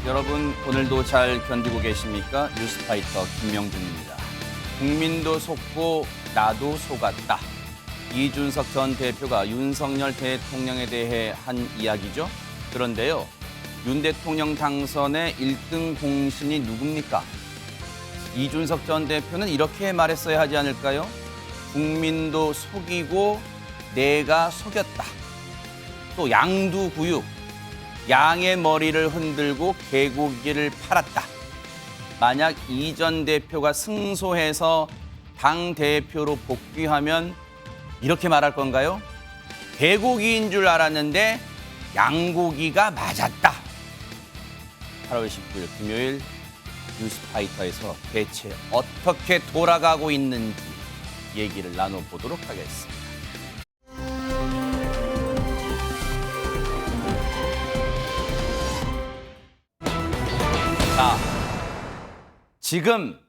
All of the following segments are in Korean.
여러분 오늘도 잘 견디고 계십니까? 뉴스파이터 김명준입니다. 국민도 속고 나도 속았다. 이준석 전 대표가 윤석열 대통령에 대해 한 이야기죠. 그런데요. 윤 대통령 당선의 1등 공신이 누굽니까? 이준석 전 대표는 이렇게 말했어야 하지 않을까요? 국민도 속이고 내가 속였다. 또 양두구육. 양의 머리를 흔들고 개고기를 팔았다. 만약 이 전 대표가 승소해서 당대표로 복귀하면 이렇게 말할 건가요? 개고기인 줄 알았는데 양고기가 맞았다. 8월 19일 금요일 뉴스파이터에서 대체 어떻게 돌아가고 있는지 얘기를 나눠보도록 하겠습니다. 자, 지금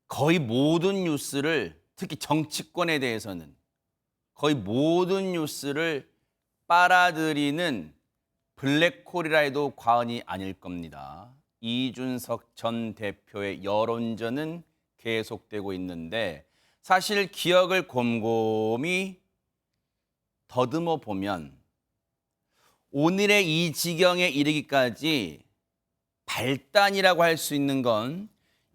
거의 모든 뉴스를, 특히 정치권에 대해서는 거의 모든 뉴스를 빨아들이는 블랙홀이라 해도 과언이 아닐 겁니다. 이준석 전 대표의 여론전은 계속되고 있는데 사실 기억을 곰곰이 더듬어 보면 오늘의 이 지경에 이르기까지 발단이라고 할 수 있는 건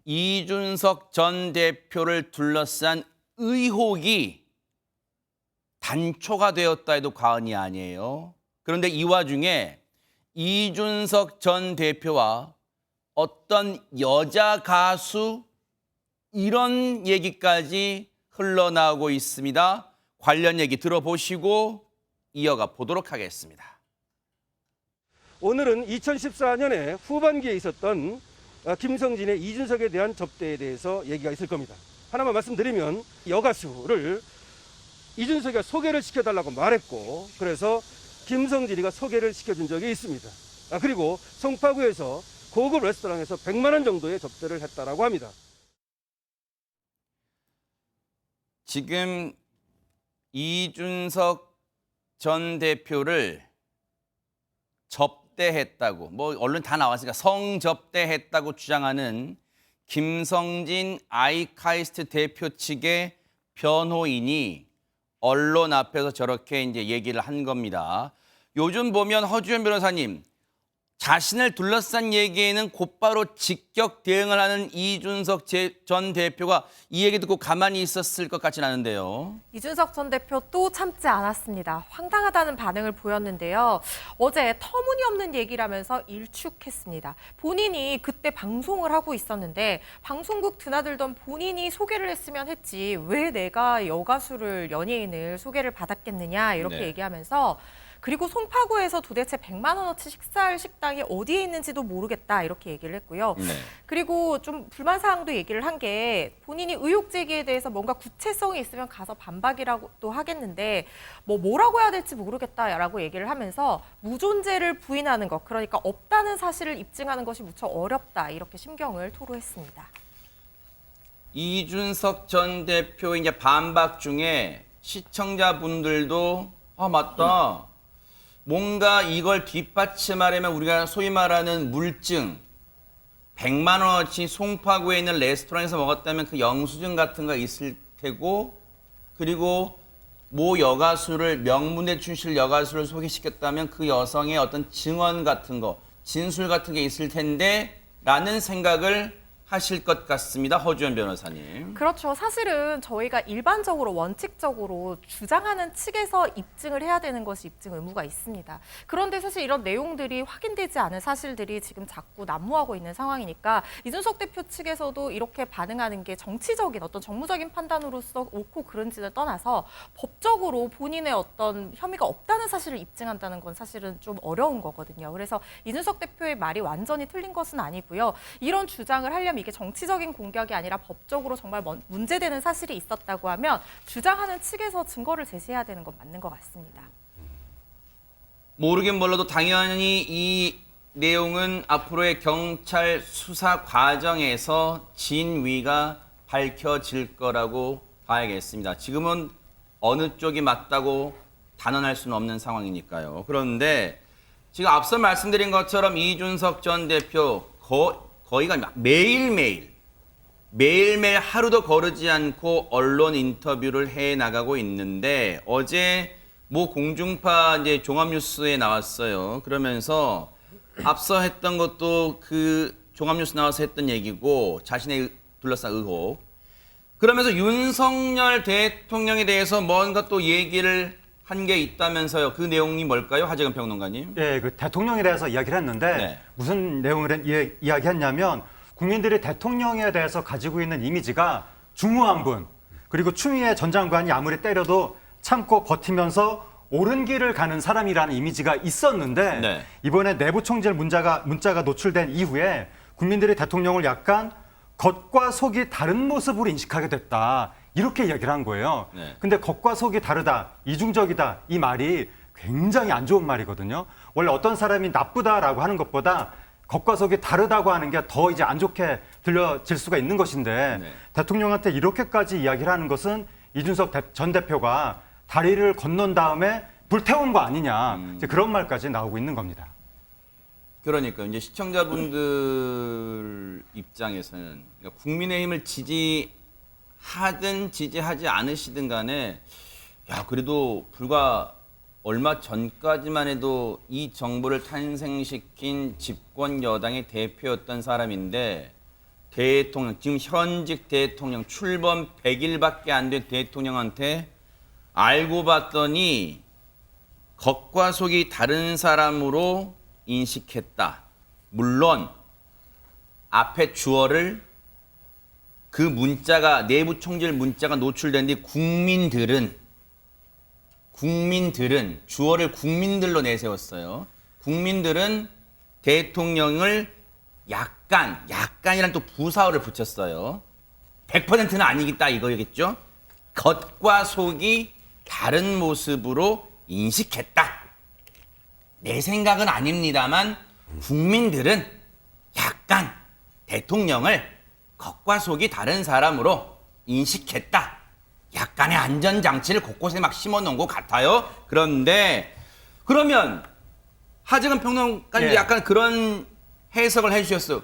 이준석 전 대표를 둘러싼 의혹이 단초가 되었다 해도 과언이 아니에요. 그런데 이 와중에 이준석 전 대표와 어떤 여자 가수 이런 얘기까지 흘러나오고 있습니다. 관련 얘기 들어보시고 이어가 보도록 하겠습니다. 오늘은 2014년에 후반기에 있었던 김성진의 이준석에 대한 접대에 대해서 얘기가 있을 겁니다. 하나만 말씀드리면 여가수를 이준석이가 소개를 시켜달라고 말했고 그래서 김성진이가 소개를 시켜준 적이 있습니다. 그리고 송파구에서 고급 레스토랑에서 100만 원 정도의 접대를 했다라고 합니다. 지금 이준석 전 대표를 접대했다고, 뭐 언론 다 나왔으니까 성접대했다고 주장하는 김성진 아이카이스트 대표 측의 변호인이 언론 앞에서 저렇게 이제 얘기를 한 겁니다. 요즘 보면 허주현 변호사님, 자신을 둘러싼 얘기에는 곧바로 직격 대응을 하는 이준석 전 대표가 이 얘기 듣고 가만히 있었을 것 같진 않은데요. 이준석 전 대표 또 참지 않았습니다. 황당하다는 반응을 보였는데요. 어제 터무니없는 얘기라면서 일축했습니다. 본인이 그때 방송을 하고 있었는데 방송국 드나들던 본인이 소개를 했으면 했지 왜 내가 여가수를 연예인을 소개를 받았겠느냐 이렇게 네. 얘기하면서 그리고 송파구에서 도대체 100만 원어치 식사할 식당이 어디에 있는지도 모르겠다 이렇게 얘기를 했고요. 네. 그리고 좀 불만 사항도 얘기를 한 게 본인이 의혹 제기에 대해서 뭔가 구체성이 있으면 가서 반박이라고도 하겠는데 뭐라고 해야 될지 모르겠다라고 얘기를 하면서 무존재를 부인하는 것, 그러니까 없다는 사실을 입증하는 것이 무척 어렵다 이렇게 심경을 토로했습니다. 이준석 전 대표의 이제 반박 중에 시청자분들도 맞다. 뭔가 이걸 뒷받침하려면 우리가 소위 말하는 물증, 100만 원어치 송파구에 있는 레스토랑에서 먹었다면 그 영수증 같은 거 있을 테고, 그리고 모 여가수를, 명문대 출신 여가수를 소개시켰다면 그 여성의 어떤 증언 같은 거, 진술 같은 게 있을 텐데 라는 생각을 하실 것 같습니다. 허주현 변호사님. 그렇죠. 사실은 저희가 일반적으로 원칙적으로 주장하는 측에서 입증을 해야 되는 것이 입증 의무가 있습니다. 그런데 사실 이런 내용들이 확인되지 않은 사실들이 지금 자꾸 난무하고 있는 상황이니까 이준석 대표 측에서도 이렇게 반응하는 게 정치적인 어떤 정무적인 판단으로서 옳고 그른지를 떠나서 법적으로 본인의 어떤 혐의가 없다는 사실을 입증한다는 건 사실은 좀 어려운 거거든요. 그래서 이준석 대표의 말이 완전히 틀린 것은 아니고요. 이런 주장을 하려면 이게 정치적인 공격이 아니라 법적으로 정말 문제되는 사실이 있었다고 하면 주장하는 측에서 증거를 제시해야 되는 건 맞는 것 같습니다. 모르긴 몰라도 당연히 이 내용은 앞으로의 경찰 수사 과정에서 진위가 밝혀질 거라고 봐야겠습니다. 지금은 어느 쪽이 맞다고 단언할 수는 없는 상황이니까요. 그런데 지금 앞서 말씀드린 것처럼 이준석 전 대표 거의가 매일매일 하루도 거르지 않고 언론 인터뷰를 해 나가고 있는데 어제 모 공중파 이제 종합뉴스에 나왔어요. 그러면서 앞서 했던 것도 그 종합뉴스 나와서 했던 얘기고 자신의 둘러싼 의혹. 그러면서 윤석열 대통령에 대해서 뭔가 또 얘기를 한 게 있다면서요. 그 내용이 뭘까요? 하재근 평론가님. 예, 그 대통령에 대해서 이야기를 했는데 네. 무슨 내용을 이야기했냐면 국민들이 대통령에 대해서 가지고 있는 이미지가 중후한 분, 그리고 추미애 전 장관이 아무리 때려도 참고 버티면서 옳은 길을 가는 사람이라는 이미지가 있었는데 네. 이번에 내부 총질 문자가 노출된 이후에 국민들이 대통령을 약간 겉과 속이 다른 모습으로 인식하게 됐다. 이렇게 이야기를 한 거예요. 네. 근데 겉과 속이 다르다, 이중적이다, 이 말이 굉장히 안 좋은 말이거든요. 원래 어떤 사람이 나쁘다라고 하는 것보다 겉과 속이 다르다고 하는 게 더 이제 안 좋게 들려질 수가 있는 것인데 네. 대통령한테 이렇게까지 이야기를 하는 것은 이준석 전 대표가 다리를 건넌 다음에 불태운 거 아니냐, 이제 그런 말까지 나오고 있는 겁니다. 그러니까 이제 시청자분들 입장에서는 그러니까 국민의힘을 지지하든 지지하지 않으시든 간에 야 그래도 불과 얼마 전까지만 해도 이 정부를 탄생시킨 집권 여당의 대표였던 사람인데 대통령 지금 현직 대통령 출범 100일밖에 안 된 대통령한테 알고 봤더니 겉과 속이 다른 사람으로 인식했다. 물론 앞에 주어를 그 문자가 내부 총질 문자가 노출된 뒤 국민들은 주어를 국민들로 내세웠어요. 국민들은 대통령을 약간이란 또 부사어를 붙였어요. 100%는 아니겠다 이거겠죠. 겉과 속이 다른 모습으로 인식했다. 내 생각은 아닙니다만 국민들은 약간 대통령을 겉과 속이 다른 사람으로 인식했다. 약간의 안전장치를 곳곳에 막 심어놓은 것 같아요. 그런데 그러면 하재근 평론가님 예. 약간 그런 해석을 해주셨어요.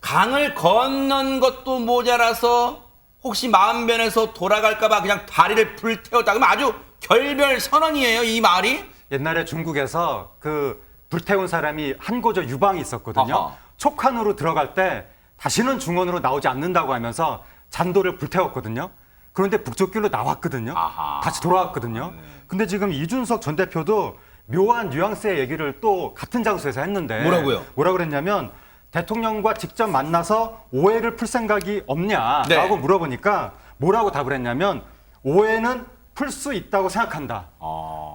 강을 건넌 것도 모자라서 혹시 마음 변해서 돌아갈까 봐 그냥 다리를 불태웠다. 그럼 아주 결별 선언이에요, 이 말이? 옛날에 중국에서 그 불태운 사람이 한고조 유방이 있었거든요. 어허. 촉한으로 들어갈 때 다시는 중원으로 나오지 않는다고 하면서 잔도를 불태웠거든요. 그런데 북쪽길로 나왔거든요. 아하. 다시 돌아왔거든요. 근데 지금 이준석 전 대표도 묘한 뉘앙스의 얘기를 또 같은 장소에서 했는데 뭐라고요? 뭐라 그랬냐면 대통령과 직접 만나서 오해를 풀 생각이 없냐라고 네. 물어보니까 뭐라고 답을 했냐면 오해는 풀 수 있다고 생각한다.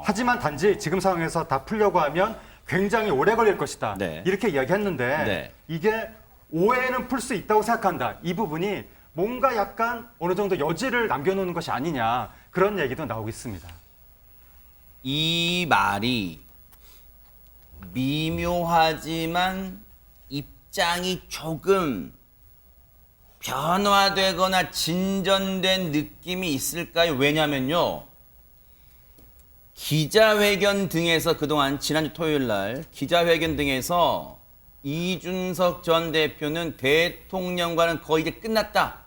하지만 단지 지금 상황에서 다 풀려고 하면 굉장히 오래 걸릴 것이다. 네. 이렇게 이야기했는데 네. 이게 오해는 풀 수 있다고 생각한다. 이 부분이 뭔가 약간 어느 정도 여지를 남겨놓는 것이 아니냐. 그런 얘기도 나오고 있습니다. 이 말이 미묘하지만 입장이 조금 변화되거나 진전된 느낌이 있을까요? 왜냐면요. 기자회견 등에서 그동안 지난주 토요일 날 기자회견 등에서 이준석 전 대표는 대통령과는 거의 이제 끝났다.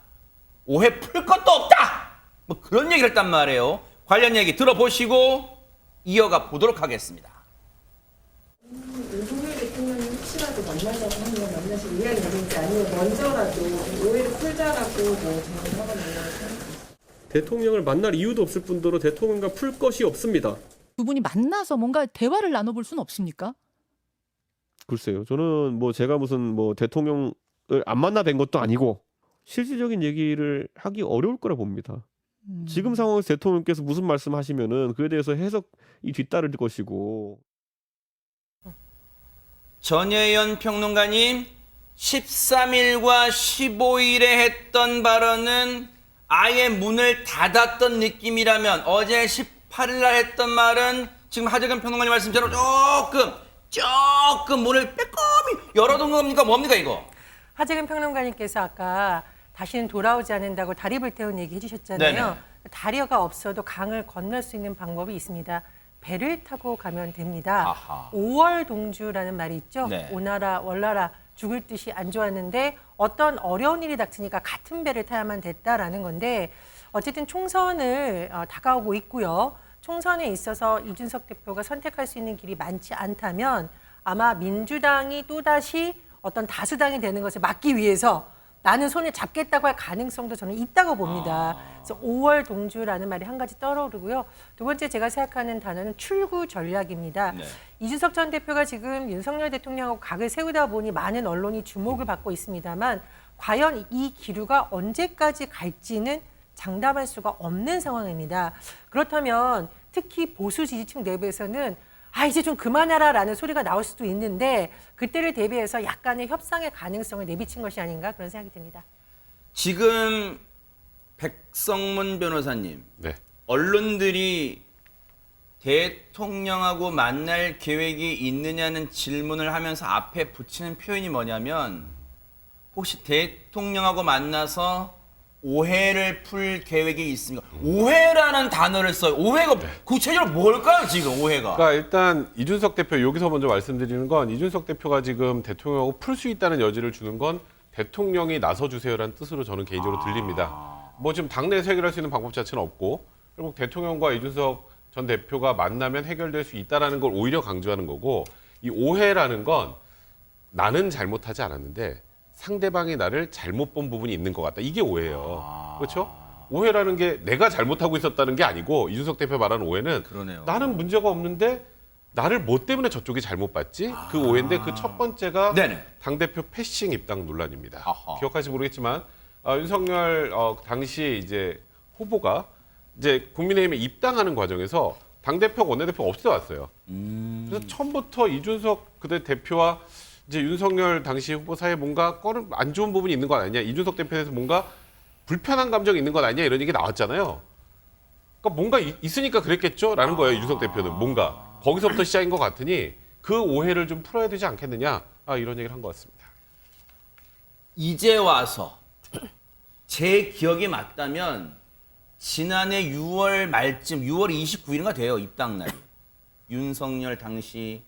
오해 풀 것도 없다. 뭐 그런 얘기를 했단 말이에요. 관련 얘기 들어보시고 이어가 보도록 하겠습니다. 윤석열 대통령이 혹시라도 만나자고 하면 만나실 의향이 있는지 아니면 먼저라도 오해를 풀자라고 뭐 정하거나 대통령을 만날 이유도 없을 뿐더러 대통령과 풀 것이 없습니다. 두 분이 만나서 뭔가 대화를 나눠볼 수는 없습니까? 글쎄요. 저는 뭐 제가 무슨 뭐 대통령을 안 만나 뵌 것도 아니고 실질적인 얘기를 하기 어려울 거라 봅니다. 지금 상황에서 대통령께서 무슨 말씀하시면은 그에 대해서 해석이 뒤따를 것이고. 전혜연 평론가님, 13일과 15일에 했던 발언은 아예 문을 닫았던 느낌이라면 어제 18일 날 했던 말은 지금 하재근 평론가님 말씀처럼 조금 문을 빼꼼히 열어둔 겁니까? 뭡니까 이거? 하재근 평론가님께서 아까 다시는 돌아오지 않는다고 다리 불태운 얘기 해주셨잖아요. 네네. 다리가 없어도 강을 건널 수 있는 방법이 있습니다. 배를 타고 가면 됩니다. 아하. 5월 동주라는 말이 있죠. 네. 오나라 월나라 죽을 듯이 안 좋았는데 어떤 어려운 일이 닥치니까 같은 배를 타야만 됐다라는 건데 어쨌든 총선을 다가오고 있고요. 총선에 있어서 이준석 대표가 선택할 수 있는 길이 많지 않다면 아마 민주당이 또다시 어떤 다수당이 되는 것을 막기 위해서 나는 손을 잡겠다고 할 가능성도 저는 있다고 봅니다. 그래서 5월 동주라는 말이 한 가지 떠오르고요. 두 번째 제가 생각하는 단어는 출구 전략입니다. 네. 이준석 전 대표가 지금 윤석열 대통령하고 각을 세우다 보니 많은 언론이 주목을 받고 있습니다만 과연 이 기류가 언제까지 갈지는 장담할 수가 없는 상황입니다. 그렇다면 특히 보수 지지층 내부에서는 이제 좀 그만하라라는 소리가 나올 수도 있는데 그때를 대비해서 약간의 협상의 가능성을 내비친 것이 아닌가 그런 생각이 듭니다. 지금 백성문 변호사님, 네. 언론들이 대통령하고 만날 계획이 있느냐는 질문을 하면서 앞에 붙이는 표현이 뭐냐면 혹시 대통령하고 만나서 오해를 풀 계획이 있습니까? 오해라는 단어를 써요. 오해가 구체적으로 뭘까요, 지금 오해가? 그러니까 일단 이준석 대표 여기서 먼저 말씀드리는 건 이준석 대표가 지금 대통령하고 풀 수 있다는 여지를 주는 건 대통령이 나서주세요라는 뜻으로 저는 개인적으로 들립니다. 뭐 지금 당내에서 해결할 수 있는 방법 자체는 없고 결국 대통령과 이준석 전 대표가 만나면 해결될 수 있다는 걸 오히려 강조하는 거고 이 오해라는 건 나는 잘못하지 않았는데 상대방이 나를 잘못 본 부분이 있는 것 같다. 이게 오해예요. 그렇죠? 오해라는 게 내가 잘못하고 있었다는 게 아니고 이준석 대표 말하는 오해는 그러네요. 나는 문제가 없는데 나를 뭐 때문에 저쪽이 잘못 봤지? 그 오해인데 그 첫 번째가 네네. 당대표 패싱 입당 논란입니다. 아하. 기억하실지 모르겠지만 윤석열 당시 이제 후보가 이제 국민의힘에 입당하는 과정에서 당대표가 원내대표가 없어왔어요. 그래서 처음부터 이준석 그때 대표와 이제 윤석열 당시 후보 사이에 뭔가 안 좋은 부분이 있는 건 아니냐, 이준석 대표에서 뭔가 불편한 감정이 있는 건 아니냐 이런 얘기 나왔잖아요. 그러니까 뭔가 있으니까 그랬겠죠라는 거예요. 이준석 대표는 뭔가 거기서부터 시작인 것 같으니 그 오해를 좀 풀어야 되지 않겠느냐 이런 얘기를 한 것 같습니다. 이제 와서 제 기억이 맞다면 지난해 6월 말쯤 6월 29일인가 돼요. 입당 날이. 윤석열 당시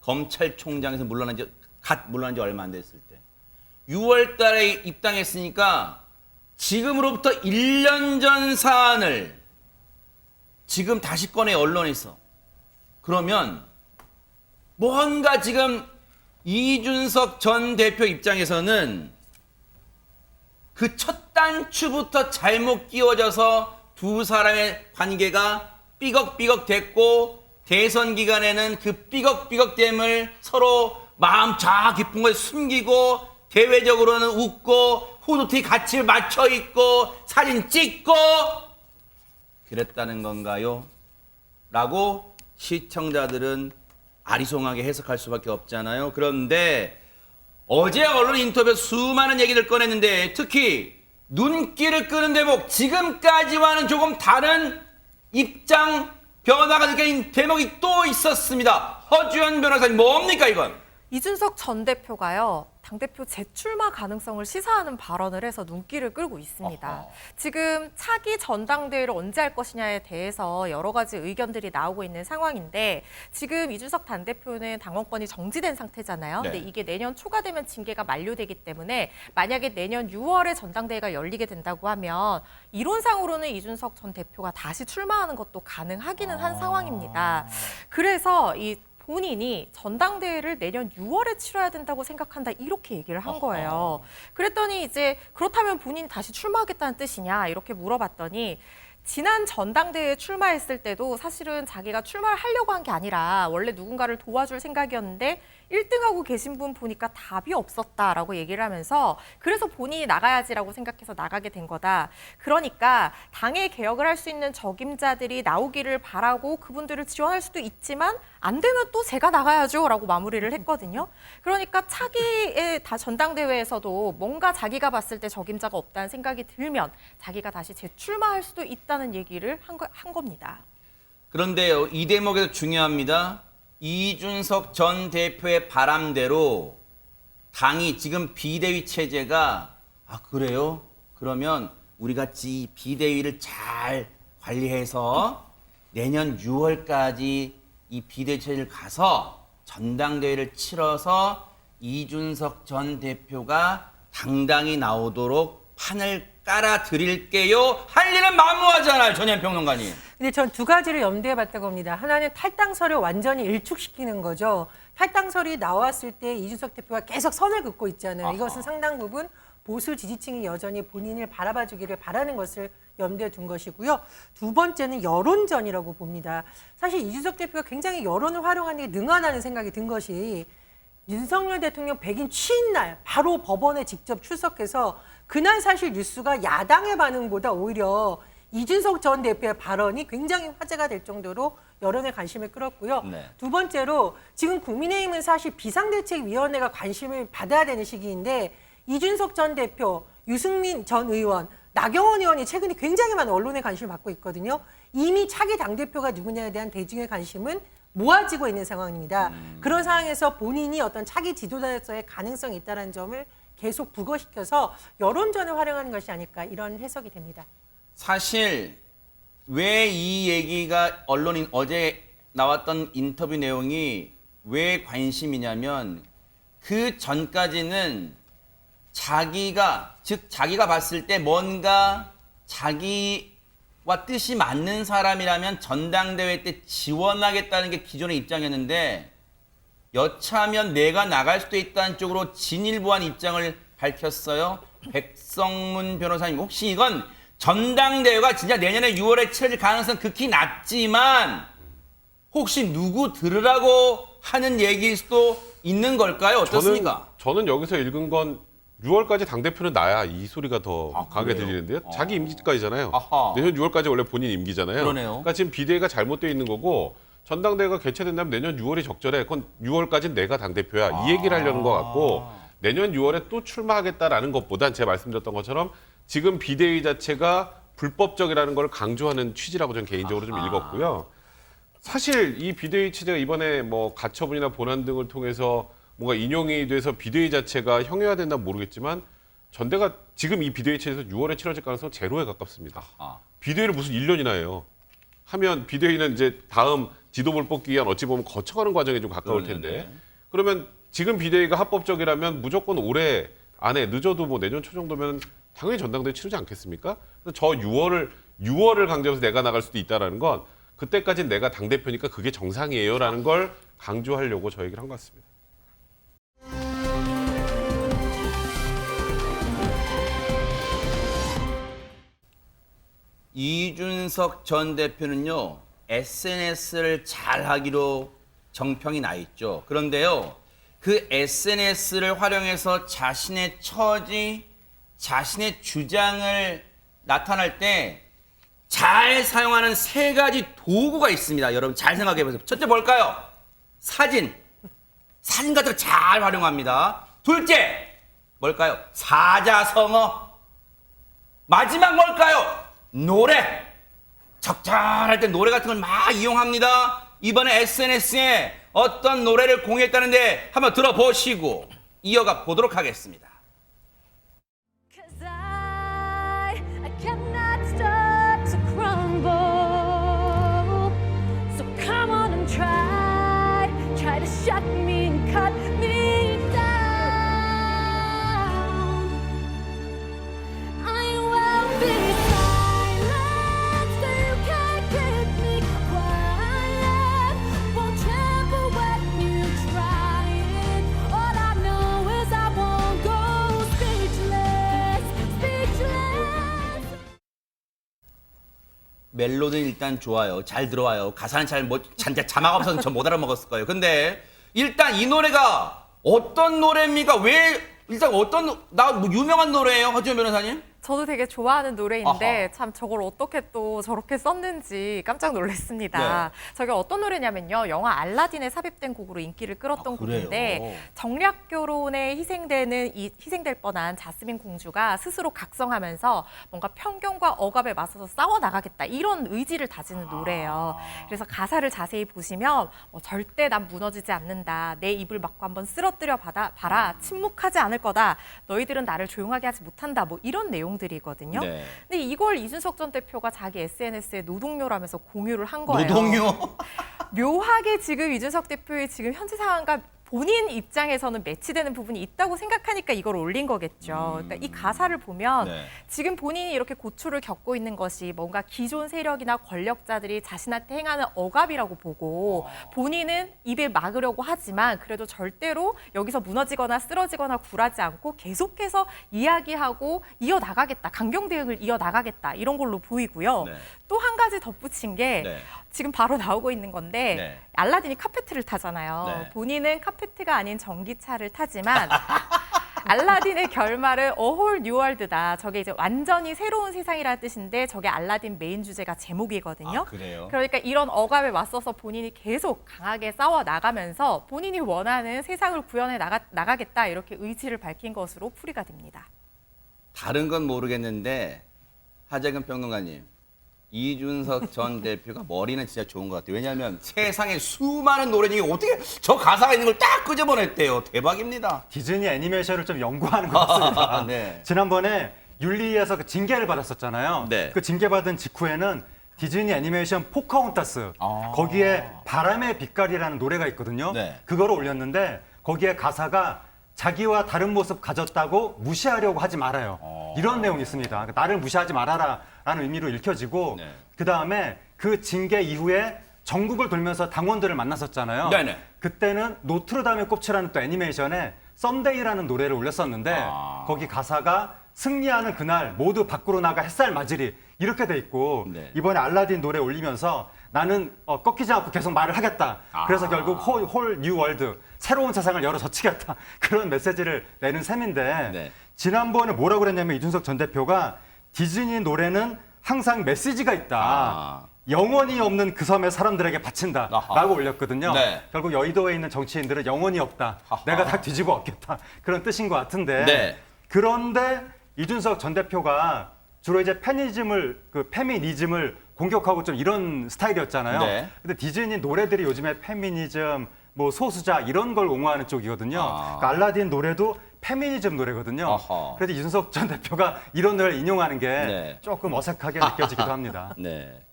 검찰총장에서 물러난 지 얼마 안 됐을 때 6월 달에 입당했으니까 지금으로부터 1년 전 사안을 지금 다시 꺼내 언론에서 그러면 뭔가 지금 이준석 전 대표 입장에서는 그 첫 단추부터 잘못 끼워져서 두 사람의 관계가 삐걱삐걱 됐고 대선 기간에는 그 삐걱삐걱됨을 서로 마음 자 깊은 걸 숨기고 대외적으로는 웃고 후드티 같이 맞춰 입고 사진 찍고 그랬다는 건가요? 라고 시청자들은 아리송하게 해석할 수밖에 없잖아요. 그런데 어제 언론 인터뷰 수많은 얘기를 꺼냈는데 특히 눈길을 끄는 대목 지금까지와는 조금 다른 입장 변화가 느껴진 대목이 또 있었습니다. 허주연 변호사님 뭡니까 이건? 이준석 전 대표가요. 당대표 재출마 가능성을 시사하는 발언을 해서 눈길을 끌고 있습니다. 어허. 지금 차기 전당대회를 언제 할 것이냐에 대해서 여러 가지 의견들이 나오고 있는 상황인데 지금 이준석 당대표는 당원권이 정지된 상태잖아요. 네. 근데 이게 내년 초가 되면 징계가 만료되기 때문에 만약에 내년 6월에 전당대회가 열리게 된다고 하면 이론상으로는 이준석 전 대표가 다시 출마하는 것도 가능하기는 한 상황입니다. 그래서 이 본인이 전당대회를 내년 6월에 치러야 된다고 생각한다 이렇게 얘기를 한 거예요. 그랬더니 이제 그렇다면 본인이 다시 출마하겠다는 뜻이냐 이렇게 물어봤더니 지난 전당대회에 출마했을 때도 사실은 자기가 출마를 하려고 한 게 아니라 원래 누군가를 도와줄 생각이었는데 1등하고 계신 분 보니까 답이 없었다라고 얘기를 하면서 그래서 본인이 나가야지라고 생각해서 나가게 된 거다. 그러니까 당의 개혁을 할 수 있는 적임자들이 나오기를 바라고 그분들을 지원할 수도 있지만 안 되면 또 제가 나가야죠 라고 마무리를 했거든요. 그러니까 차기의 전당대회에서도 뭔가 자기가 봤을 때 적임자가 없다는 생각이 들면 자기가 다시 재출마할 수도 있다는 얘기를 한 겁니다. 그런데요, 이 대목에서 중요합니다. 이준석 전 대표의 바람대로 당이 지금 비대위 체제가 그래요? 그러면 우리 같이 비대위를 잘 관리해서 내년 6월까지 이 비대위를 가서 전당대회를 치러서 이준석 전 대표가 당당히 나오도록 판을 깔아드릴게요. 할 일은 만무하잖아요, 전현 평론가님. 근데 전 두 가지를 염두에 봤다고 봅니다. 하나는 탈당설을 완전히 일축시키는 거죠. 탈당설이 나왔을 때 이준석 대표가 계속 선을 긋고 있잖아요. 이것은 상당 부분 보수 지지층이 여전히 본인을 바라봐주기를 바라는 것을 염두에 둔 것이고요. 두 번째는 여론전이라고 봅니다. 사실 이준석 대표가 굉장히 여론을 활용하는 게 능하다는 생각이 든 것이 윤석열 대통령 백인 취임날 바로 법원에 직접 출석해서 그날 사실 뉴스가 야당의 반응보다 오히려 이준석 전 대표의 발언이 굉장히 화제가 될 정도로 여론의 관심을 끌었고요. 네. 두 번째로 지금 국민의힘은 사실 비상대책위원회가 관심을 받아야 되는 시기인데 이준석 전 대표, 유승민 전 의원, 나경원 의원이 최근에 굉장히 많은 언론의 관심을 받고 있거든요. 이미 차기 당대표가 누구냐에 대한 대중의 관심은 모아지고 있는 상황입니다. 그런 상황에서 본인이 어떤 차기 지도자로서의 가능성이 있다는 점을 계속 부각시켜서 여론전을 활용하는 것이 아닐까 이런 해석이 됩니다. 사실 왜 이 얘기가 언론인 어제 나왔던 인터뷰 내용이 왜 관심이냐면 그 전까지는 자기가 봤을 때 뭔가 자기와 뜻이 맞는 사람이라면 전당대회 때 지원하겠다는 게 기존의 입장이었는데 여차하면 내가 나갈 수도 있다는 쪽으로 진일보한 입장을 밝혔어요. 백성문 변호사님, 혹시 이건 전당대회가 진짜 내년에 6월에 치러질 가능성 극히 낮지만 혹시 누구 들으라고 하는 얘기일 수도 있는 걸까요? 어떻습니까? 저는 여기서 읽은 건 6월까지 당대표는 나야 이 소리가 더 강하게 그래요? 들리는데요. 자기 임기까지잖아요. 아하. 내년 6월까지 원래 본인 임기잖아요. 그러네요. 그러니까 지금 비대위가 잘못되어 있는 거고 전당대회가 개최된다면 내년 6월이 적절해. 그건 6월까지는 내가 당대표야. 이 얘기를 하려는 것 같고 내년 6월에 또 출마하겠다라는 것보단 제가 말씀드렸던 것처럼 지금 비대위 자체가 불법적이라는 걸 강조하는 취지라고 저는 개인적으로 좀 읽었고요. 사실 이 비대위 취지가 이번에 뭐 가처분이나 본안 등을 통해서 뭔가 인용이 돼서 비대위 자체가 형해화된다면 모르겠지만 전대가 지금 이 비대위 체제에서 6월에 치러질 가능성 제로에 가깝습니다. 비대위를 무슨 1년이나 해요. 하면 비대위는 이제 다음 지도부를 뽑기 위한 어찌 보면 거쳐가는 과정에 좀 가까울 텐데 그러면 지금 비대위가 합법적이라면 무조건 올해 안에 늦어도 뭐 내년 초 정도면 당연히 전당대회 치르지 않겠습니까? 그래서 저 6월을 강조해서 내가 나갈 수도 있다라는 건 그때까지는 내가 당대표니까 그게 정상이에요라는 걸 강조하려고 저 얘기를 한 것 같습니다. 이준석 전 대표는요, SNS를 잘 하기로 정평이 나 있죠. 그런데요, 그 SNS를 활용해서 자신의 처지, 자신의 주장을 나타날 때 잘 사용하는 세 가지 도구가 있습니다. 여러분 잘 생각해 보세요. 첫째 뭘까요? 사진. 사진 같은 거 잘 활용합니다. 둘째, 뭘까요? 사자성어. 마지막 뭘까요? 노래. 적절할 때 노래 같은 걸 막 이용합니다. 이번에 SNS에 어떤 노래를 공유했다는데 한번 들어보시고 이어가 보도록 하겠습니다. I cannot start to crumble. So come on and try to shut me and cut me down. I will be silent, so you can't keep me quiet. Won't tremble when you try it. All I know is I won't go speechless, speechless. 멜로디는 일단 좋아요. 잘 들어와요. 가사는 자막 없어서 전 못 알아먹었을 거예요. 근데 일단 이 노래가 어떤 노래입니까? 왜 일단 뭐 유명한 노래예요, 허지원 변호사님? 저도 되게 좋아하는 노래인데 아하. 참 저걸 어떻게 또 저렇게 썼는지 깜짝 놀랐습니다. 저게 어떤 노래냐면요. 영화 알라딘에 삽입된 곡으로 인기를 끌었던 그래요? 곡인데 정략 결혼에 희생될 뻔한 자스민 공주가 스스로 각성하면서 뭔가 편견과 억압에 맞서서 싸워 나가겠다 이런 의지를 다지는 노래예요. 그래서 가사를 자세히 보시면 절대 난 무너지지 않는다. 내 입을 막고 한번 쓰러뜨려 봐라. 침묵하지 않을 거다. 너희들은 나를 조용하게 하지 못한다. 뭐 이런 내용 내용들이거든요. 네. 근데 이걸 이준석 전 대표가 자기 SNS에 노동요라면서 공유를 한 거예요. 노동요. 묘하게 지금 이준석 대표의 지금 현재 상황과 본인 입장에서는 매치되는 부분이 있다고 생각하니까 이걸 올린 거겠죠. 그러니까 이 가사를 보면 네. 지금 본인이 이렇게 고초를 겪고 있는 것이 뭔가 기존 세력이나 권력자들이 자신한테 행하는 억압이라고 보고 본인은 입을 막으려고 하지만 그래도 절대로 여기서 무너지거나 쓰러지거나 굴하지 않고 계속해서 이야기하고 이어나가겠다. 강경 대응을 이어나가겠다. 이런 걸로 보이고요. 네. 또 한 가지 덧붙인 게 네. 지금 바로 나오고 있는 건데 네. 알라딘이 카페트를 타잖아요. 네. 본인은 카페트가 아닌 전기차를 타지만 알라딘의 결말은 A Whole New World다. 저게 이제 완전히 새로운 세상이라는 뜻인데 저게 알라딘 메인 주제가 제목이거든요. 아, 그래요? 그러니까 이런 억압에 맞서서 본인이 계속 강하게 싸워 나가면서 본인이 원하는 세상을 구현해 나가겠다 이렇게 의지를 밝힌 것으로 풀이가 됩니다. 다른 건 모르겠는데 하재근 평론가님, 이준석 전 대표가 머리는 진짜 좋은 것 같아요. 왜냐하면 세상에 수많은 노래 중에 어떻게 저 가사가 있는 걸 딱 끄집어냈대요. 대박입니다. 디즈니 애니메이션을 좀 연구하는 것 같습니다. 네. 지난번에 윤리에서 그 징계를 받았었잖아요. 네. 그 징계받은 직후에는 디즈니 애니메이션 포카혼타스 아. 거기에 바람의 빛깔이라는 노래가 있거든요. 네. 그거를 올렸는데 거기에 가사가 자기와 다른 모습 가졌다고 무시하려고 하지 말아요. 이런 내용이 있습니다. 그러니까 나를 무시하지 말아라 라는 의미로 읽혀지고 네. 그다음에 그 징계 이후에 전국을 돌면서 당원들을 만났었잖아요. 네네. 그때는 노트르담의 꽃이라는 또 애니메이션에 썬데이라는 노래를 올렸었는데 거기 가사가 승리하는 그날 모두 밖으로 나가 햇살 맞으리 이렇게 돼 있고 네. 이번에 알라딘 노래 올리면서 나는 꺾이지 않고 계속 말을 하겠다. 그래서 결국 홀 뉴 월드 새로운 세상을 열어젖히겠다. 그런 메시지를 내는 셈인데 네. 지난번에 뭐라고 그랬냐면 이준석 전 대표가 디즈니 노래는 항상 메시지가 있다. 영혼이 없는 그 섬의 사람들에게 바친다 아하. 라고 올렸거든요. 네. 결국 여의도에 있는 정치인들은 영혼이 없다. 아하. 내가 다 뒤집어 엎겠다. 그런 뜻인 것 같은데 네. 그런데 이준석 전 대표가 주로 이제 페미니즘을 공격하고 좀 이런 스타일이었잖아요. 네. 근데 디즈니 노래들이 요즘에 페미니즘, 뭐 소수자 이런 걸 옹호하는 쪽이거든요. 그러니까 알라딘 노래도 페미니즘 노래거든요. 아하. 그래서 이준석 전 대표가 이런 노래를 인용하는 게 네. 조금 어색하게 느껴지기도 합니다. 네.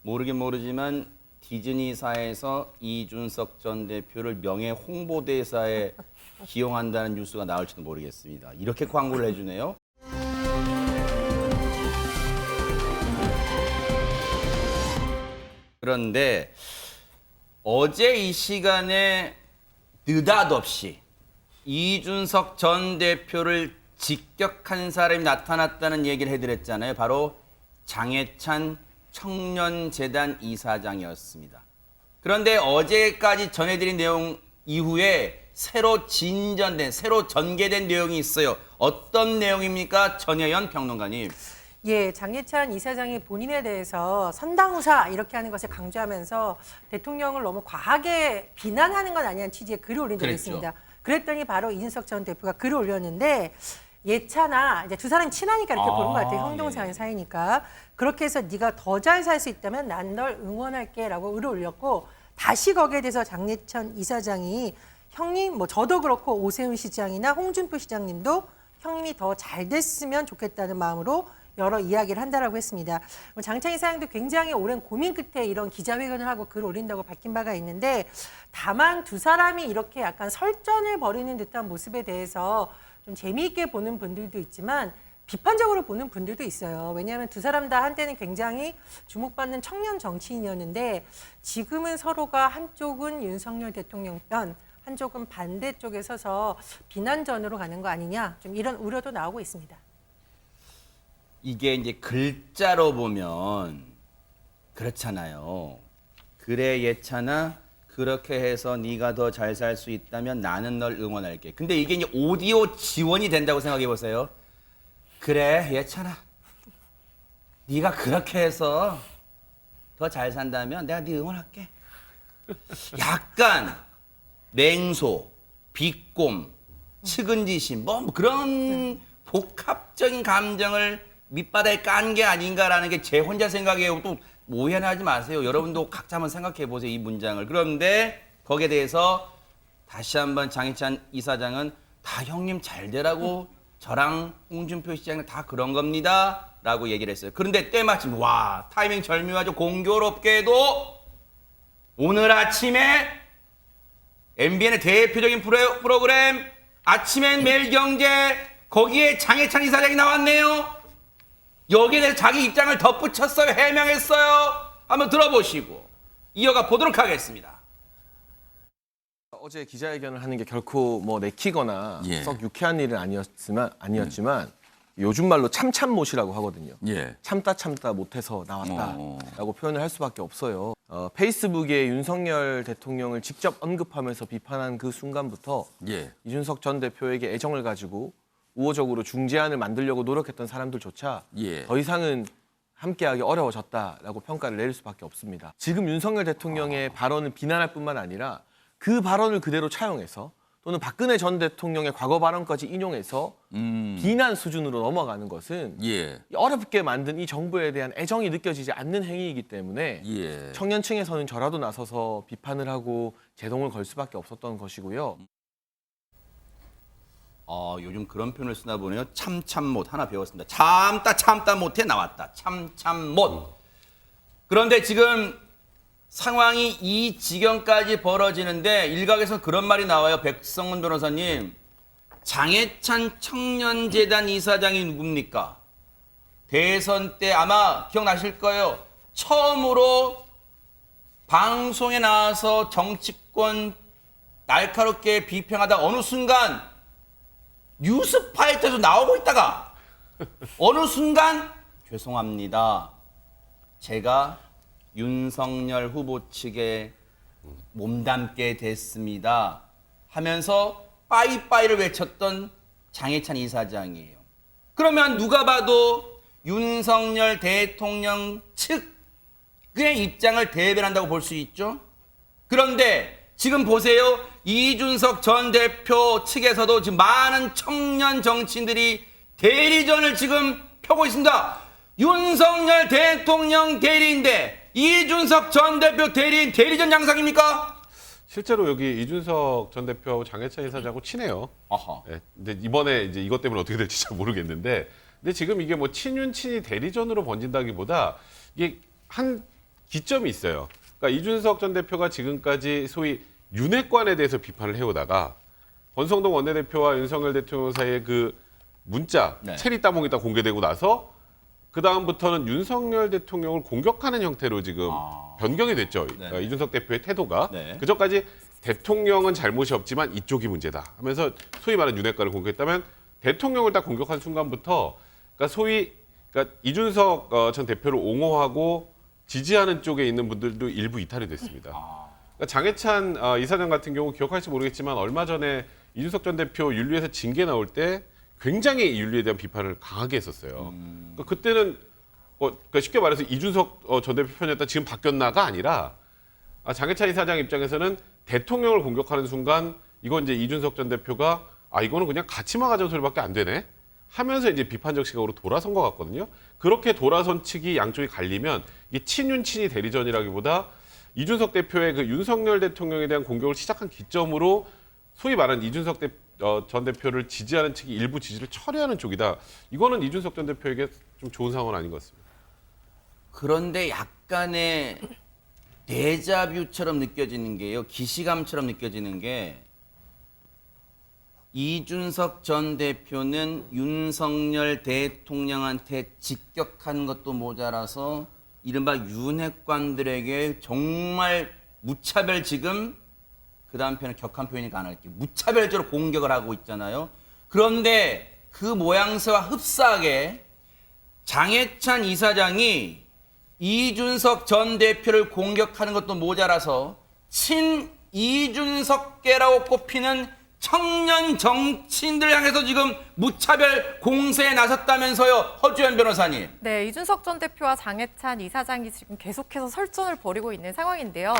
모르긴 모르지만 디즈니사에서 이준석 전 대표를 명예 홍보대사에 기용한다는 뉴스가 나올지도 모르겠습니다. 이렇게 광고를 해주네요. 그런데 어제 이 시간에 느닷없이 이준석 전 대표를 직격한 사람이 나타났다는 얘기를 해드렸잖아요. 바로 장해찬 청년재단 이사장이었습니다. 그런데 어제까지 전해드린 내용 이후에 새로 전개된 내용이 있어요. 어떤 내용입니까? 전혜연 평론가님. 예, 장해찬 이사장이 본인에 대해서 선당우사 이렇게 하는 것을 강조하면서 대통령을 너무 과하게 비난하는 건 아니냐는 취지의 글을 올린 적이 그랬죠. 있습니다. 그랬더니 바로 이준석 전 대표가 글을 올렸는데 예찬아, 이제 두 사람이 친하니까 이렇게 보는 것 같아요. 형동생 사이니까. 그렇게 해서 네가 더 잘 살 수 있다면 난 널 응원할게라고 글을 올렸고 다시 거기에 대해서 장해찬 이사장이 형님, 뭐 저도 그렇고 오세훈 시장이나 홍준표 시장님도 형님이 더 잘 됐으면 좋겠다는 마음으로 여러 이야기를 한다라고 했습니다. 장찬 이사장도 굉장히 오랜 고민 끝에 이런 기자회견을 하고 글을 올린다고 밝힌 바가 있는데 다만 두 사람이 이렇게 약간 설전을 벌이는 듯한 모습에 대해서 좀 재미있게 보는 분들도 있지만 비판적으로 보는 분들도 있어요. 왜냐하면 두 사람 다 한때는 굉장히 주목받는 청년 정치인이었는데 지금은 서로가 한쪽은 윤석열 대통령 편, 한쪽은 반대쪽에 서서 비난전으로 가는 거 아니냐, 좀 이런 우려도 나오고 있습니다. 이게 이제 글자로 보면 그렇잖아요. 그래 예찬아, 그렇게 해서 네가 더 잘 살 수 있다면 나는 널 응원할게. 근데 이게 이제 오디오 지원이 된다고 생각해 보세요. 그래 예찬아, 네가 그렇게 해서 더 잘 산다면 내가 네 응원할게. 약간 냉소, 비꼼, 측은지심 뭐 그런 복합적인 감정을 밑바닥에 깐 게 아닌가라는 게 제 혼자 생각이에요. 또 오해는 하지 마세요. 여러분도 각자 한번 생각해 보세요. 이 문장을. 그런데 거기에 대해서 다시 한번 장해찬 이사장은 다 형님 잘 되라고 저랑 홍준표 시장은 다 그런 겁니다. 라고 얘기를 했어요. 그런데 때마침 와 타이밍 절묘하죠. 공교롭게도 오늘 아침에 MBN의 대표적인 프로그램 아침엔 매일경제 거기에 장해찬 이사장이 나왔네요. 여기에 대해서 자기 입장을 덧붙였어요. 해명했어요. 한번 들어보시고 이어가 보도록 하겠습니다. 어제 기자회견을 하는 게 결코 뭐 내키거나 예. 썩 유쾌한 일은 아니었지만 요즘 말로 참참못이라고 하거든요. 예. 참다 못해서 나왔다라고 표현을 할 수밖에 없어요. 페이스북에 윤석열 대통령을 직접 언급하면서 비판한 그 순간부터 예. 이준석 전 대표에게 애정을 가지고 우호적으로 중재안을 만들려고 노력했던 사람들조차 예. 더 이상은 함께하기 어려워졌다라고 평가를 내릴 수밖에 없습니다. 지금 윤석열 대통령의 발언을 비난할 뿐만 아니라 그 발언을 그대로 차용해서 또는 박근혜 전 대통령의 과거 발언까지 인용해서 비난 수준으로 넘어가는 것은 예. 어렵게 만든 이 정부에 대한 애정이 느껴지지 않는 행위이기 때문에 예. 청년층에서는 저라도 나서서 비판을 하고 제동을 걸 수밖에 없었던 것이고요. 요즘 그런 표현을 쓰나 보네요. 참못 하나 배웠습니다. 참다 못해 나왔다. 참못. 그런데 지금 상황이 이 지경까지 벌어지는데 일각에서 그런 말이 나와요. 백성문 변호사님. 장해찬 청년재단 이사장이 누굽니까? 대선 때 아마 기억나실 거예요. 처음으로 방송에 나와서 정치권 날카롭게 비평하다 어느 순간 뉴스파이터에서 나오고 있다가 어느 순간 죄송합니다. 제가 윤석열 후보 측에 몸담게 됐습니다. 하면서 빠이빠이를 외쳤던 장해찬 이사장이에요. 그러면 누가 봐도 윤석열 대통령 측의 입장을 대변한다고 볼 수 있죠. 그런데 지금 보세요. 이준석 전 대표 측에서도 지금 많은 청년 정치인들이 대리전을 지금 펴고 있습니다. 윤석열 대통령 대리인데 이준석 전 대표 대리인 대리전 양상입니까? 실제로 여기 이준석 전 대표하고 장해찬 이사장하고 친해요. 아하. 네, 근데 이번에 이제 이것 때문에 어떻게 될지 잘 모르겠는데, 근데 지금 이게 뭐 친윤친이 대리전으로 번진다기보다 이게 한 기점이 있어요. 그러니까 이준석 전 대표가 지금까지 소위 윤핵관에 대해서 비판을 해오다가 권성동 원내대표와 윤석열 대통령 사이의 그 문자 네. 체리 따봉이 딱 공개되고 나서 그 다음부터는 윤석열 대통령을 공격하는 형태로 지금 변경이 됐죠. 네. 이준석 대표의 태도가. 네. 그전까지 대통령은 잘못이 없지만 이쪽이 문제다 하면서 소위 말하는 윤핵관을 공격했다면 대통령을 딱 공격한 순간부터 그러니까 소위 그러니까 이준석 전 대표를 옹호하고 지지하는 쪽에 있는 분들도 일부 이탈이 됐습니다. 그러니까 장해찬 이사장 같은 경우 기억할지 모르겠지만 얼마 전에 이준석 전 대표 윤리에서 징계 나올 때 굉장히 이 윤리에 대한 비판을 강하게 했었어요. 그러니까 그때는 그러니까 쉽게 말해서 이준석 전 대표 편이었다 지금 바뀌었나가 아니라 장해찬 이사장 입장에서는 대통령을 공격하는 순간 이건 이제 이준석 전 대표가 이거는 그냥 가치만 가져온 소리밖에 안 되네 하면서 이제 비판적 시각으로 돌아선 것 같거든요. 그렇게 돌아선 측이 양쪽이 갈리면 이게 친윤친이 대리전이라기보다 이준석 대표의 그 윤석열 대통령에 대한 공격을 시작한 기점으로 소위 말하는 이준석 전 대표를 지지하는 측이 일부 지지를 철회하는 쪽이다. 이거는 이준석 전 대표에게 좀 좋은 상황은 아닌 것 같습니다. 그런데 약간의 데자뷰처럼 느껴지는 게요. 기시감처럼 느껴지는 게 이준석 전 대표는 윤석열 대통령한테 직격한 것도 모자라서 이른바 윤핵관들에게 정말 무차별 지금 그 다음 표현은 격한 표현이니까 안 할게요. 무차별적으로 공격을 하고 있잖아요. 그런데 그 모양새와 흡사하게 장해찬 이사장이 이준석 전 대표를 공격하는 것도 모자라서 친 이준석계라고 꼽히는 청년 정치인들 향해서 지금 무차별 공세에 나섰다면서요. 허주연 변호사님. 네, 이준석 전 대표와 장해찬 이사장이 지금 계속해서 설전을 벌이고 있는 상황인데요.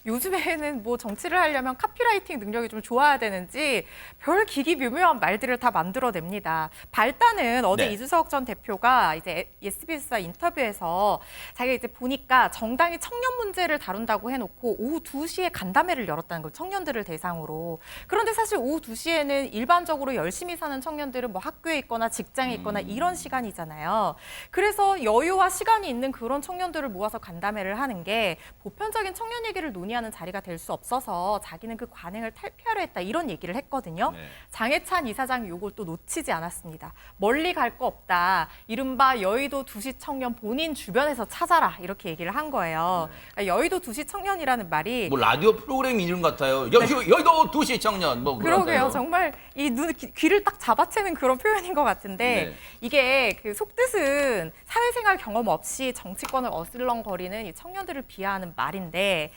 요즘에는 뭐 정치를 하려면 카피라이팅 능력이 좀 좋아야 되는지 별 기기묘묘한 말들을 다 만들어냅니다. 발단은 어제 네. 이준석 전 대표가 이제 SBS와 인터뷰에서 자기가 이제 보니까 정당이 청년 문제를 다룬다고 해놓고 오후 2시에 간담회를 열었다는 거예요. 청년들을 대상으로. 그런데 사실 오후 오후 2시에는 일반적으로 열심히 사는 청년들은 뭐 학교에 있거나 직장에 있거나 이런 시간이잖아요. 그래서 여유와 시간이 있는 그런 청년들을 모아서 간담회를 하는 게 보편적인 청년 얘기를 논의하는 자리가 될 수 없어서 자기는 그 관행을 탈피하려 했다 이런 얘기를 했거든요. 네. 장해찬 이사장이 요걸 또 놓치지 않았습니다. 멀리 갈 거 없다. 이른바 여의도 2시 청년 본인 주변에서 찾아라 이렇게 얘기를 한 거예요. 그러니까 여의도 2시 청년이라는 말이 뭐 라디오 프로그램 이름 같아요. 여의도 2시 청년 뭐 그런 그러게요. 같아요. 정말 이 귀를 딱 잡아채는 그런 표현인 것 같은데 네. 이게 그 속뜻은 사회생활 경험 없이 정치권을 어슬렁거리는 이 청년들을 비하하는 말인데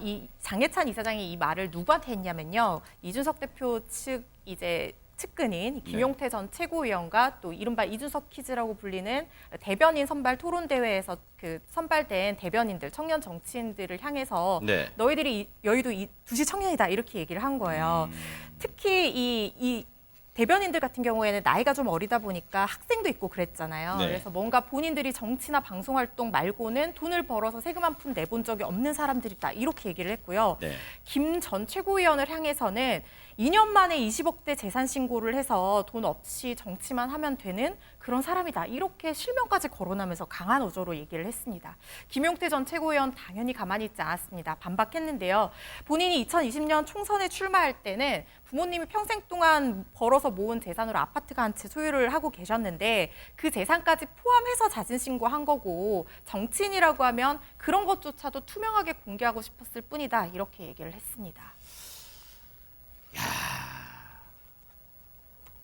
이 장해찬 이사장이 이 말을 누구한테 했냐면요. 이준석 대표 측 이제 측근인 김용태 전 최고위원과 또 이른바 이준석 퀴즈라고 불리는 대변인 선발 토론 대회에서 그 선발된 대변인들, 청년 정치인들을 향해서 네. 너희들이 여의도 2시 청년이다 이렇게 얘기를 한 거예요. 특히 이 대변인들 같은 경우에는 나이가 좀 어리다 보니까 학생도 있고 그랬잖아요. 네. 그래서 뭔가 본인들이 정치나 방송 활동 말고는 돈을 벌어서 세금 한 푼 내본 적이 없는 사람들이다 이렇게 얘기를 했고요. 네. 김 전 최고위원을 향해서는 2년 만에 20억대 재산 신고를 해서 돈 없이 정치만 하면 되는 그런 사람이다. 이렇게 실명까지 거론하면서 강한 어조로 얘기를 했습니다. 김용태 전 최고위원 당연히 가만히 있지 않았습니다. 반박했는데요. 본인이 2020년 총선에 출마할 때는 부모님이 평생 동안 벌어서 모은 재산으로 아파트가 한 채 소유를 하고 계셨는데 그 재산까지 포함해서 자진 신고한 거고 정치인이라고 하면 그런 것조차도 투명하게 공개하고 싶었을 뿐이다. 이렇게 얘기를 했습니다.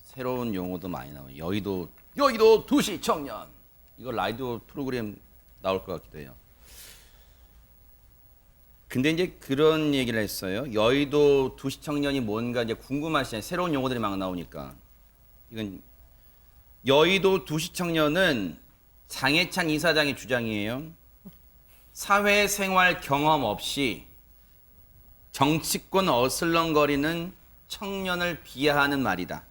새로운 용어도 많이 나와요. 여의도 2시 청년. 이거 라디오 프로그램 나올 것 같기도 해요. 근데 이제 그런 얘기를 했어요. 여의도 2시 청년이 뭔가 이제 궁금하시잖아요. 새로운 용어들이 막 나오니까. 이건 여의도 2시 청년은 장해찬 이사장의 주장이에요. 사회생활 경험 없이 정치권 어슬렁거리는 청년을 비하하는 말이다.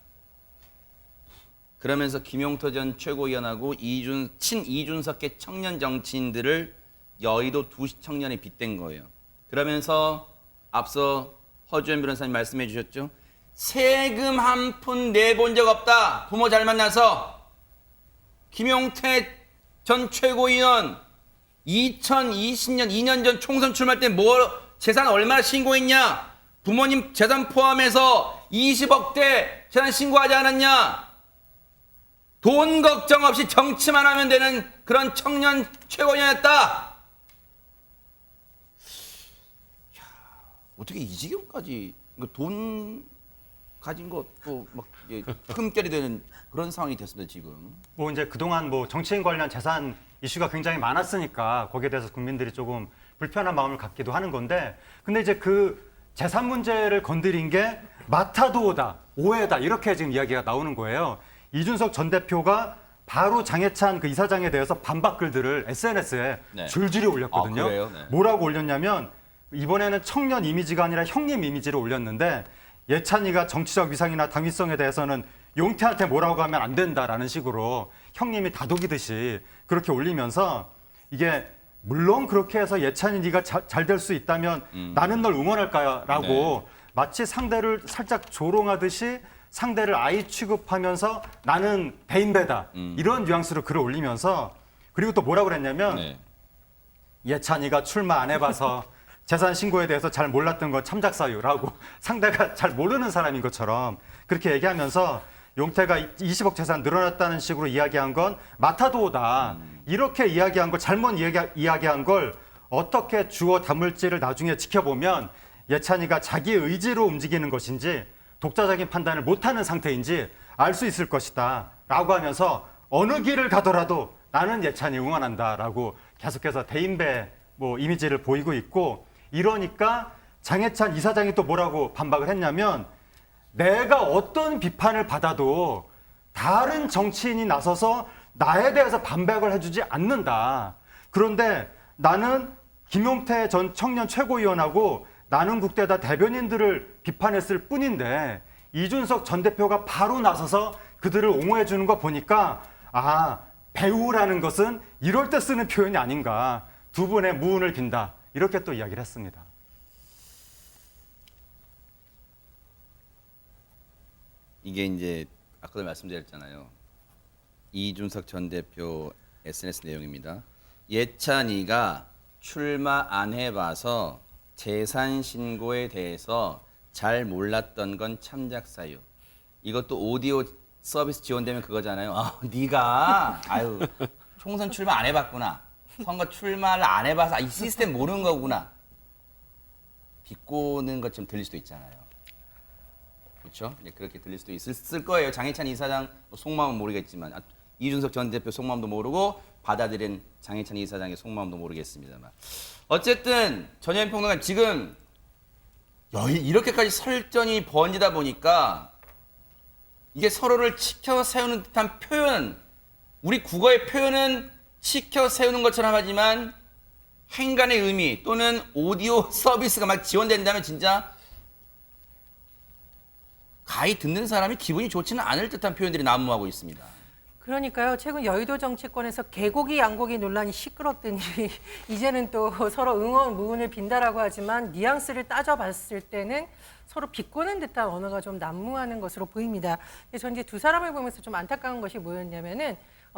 그러면서 김용태 전 최고위원하고 이준석계 청년 정치인들을 여의도 2시 청년에 빗댄 거예요. 그러면서 앞서 허주연 변호사님 말씀해 주셨죠. 세금 한 푼 내본 적 없다. 부모 잘 만나서. 김용태 전 최고위원 2020년 2년 전 총선 출마할 때 재산 얼마나 신고했냐? 부모님 재산 포함해서 20억대 재산 신고하지 않았냐? 돈 걱정 없이 정치만 하면 되는 그런 청년 최고위원이었다. 어떻게 이 지경까지 돈 가진 것도 막 흠결이 되는 그런 상황이 됐습니다 지금. 뭐 이제 그동안 뭐 정치인 관련 재산 이슈가 굉장히 많았으니까 거기에 대해서 국민들이 조금 불편한 마음을 갖기도 하는 건데, 근데 이제 그 재산 문제를 건드린 게 마타도어다, 오해다 이렇게 지금 이야기가 나오는 거예요. 이준석 전 대표가 바로 장해찬 그 이사장에 대해서 반박 글들을 SNS에 네. 줄줄이 올렸거든요. 아, 그래요? 네. 뭐라고 올렸냐면 이번에는 청년 이미지가 아니라 형님 이미지를 올렸는데 예찬이가 정치적 위상이나 당위성에 대해서는 용태한테 뭐라고 하면 안 된다라는 식으로 형님이 다독이듯이 그렇게 올리면서 이게 물론 그렇게 해서 예찬이 네가 잘 될 수 있다면 나는 널 응원할까라고 네. 마치 상대를 살짝 조롱하듯이 상대를 아이 취급하면서 나는 대인배다 이런 뉘앙스로 글을 올리면서, 그리고 또 뭐라고 그랬냐면 네. 예찬이가 출마 안 해봐서 재산 신고에 대해서 잘 몰랐던 건 참작사유라고 상대가 잘 모르는 사람인 것처럼 그렇게 얘기하면서 용태가 20억 재산 늘어났다는 식으로 이야기한 건 마타도어다. 이렇게 이야기한 걸 잘못 이야기한 걸 어떻게 주어 담을지를 나중에 지켜보면 예찬이가 자기 의지로 움직이는 것인지 독자적인 판단을 못하는 상태인지 알 수 있을 것이다 라고 하면서 어느 길을 가더라도 나는 예찬이 응원한다라고 계속해서 대인배 뭐 이미지를 보이고 있고, 이러니까 장해찬 이사장이 또 뭐라고 반박을 했냐면 내가 어떤 비판을 받아도 다른 정치인이 나서서 나에 대해서 반박을 해주지 않는다. 그런데 나는 김용태 전 청년 최고위원하고 나는 국대다 대변인들을 비판했을 뿐인데 이준석 전 대표가 바로 나서서 그들을 옹호해 주는 거 보니까 아, 배우라는 것은 이럴 때 쓰는 표현이 아닌가. 두 분의 무운을 빈다. 이렇게 또 이야기를 했습니다. 이게 이제 아까도 말씀드렸잖아요. 이준석 전 대표 SNS 내용입니다. 예찬이가 출마 안 해봐서 재산 신고에 대해서 잘 몰랐던 건 참작 사유. 이것도 오디오 서비스 지원되면 그거잖아요. 아, 네가 아유 총선 출마 안 해봤구나. 선거 출마를 안 해봐서 이 시스템 모르는 거구나. 비꼬는 것처럼 들릴 수도 있잖아요. 그렇죠? 네, 그렇게 들릴 수도 있을 거예요. 장해찬 이사장 속마음은 모르겠지만 이준석 전 대표 속마음도 모르고 받아들인 장해찬 이사장의 속마음도 모르겠습니다만 어쨌든 전현희 평론가님 지금 이렇게까지 설전이 번지다 보니까 이게 서로를 치켜 세우는 듯한 표현, 우리 국어의 표현은 치켜 세우는 것처럼 하지만 행간의 의미 또는 오디오 서비스가 막 지원된다면 진짜 가히 듣는 사람이 기분이 좋지는 않을 듯한 표현들이 난무하고 있습니다. 그러니까요. 최근 여의도 정치권에서 개고기 양고기 논란이 시끄럽더니 이제는 또 서로 응원 무운을 빈다라고 하지만 뉘앙스를 따져봤을 때는 서로 비꼬는 듯한 언어가 좀 난무하는 것으로 보입니다. 그래서 저는 이제 두 사람을 보면서 좀 안타까운 것이 뭐였냐면은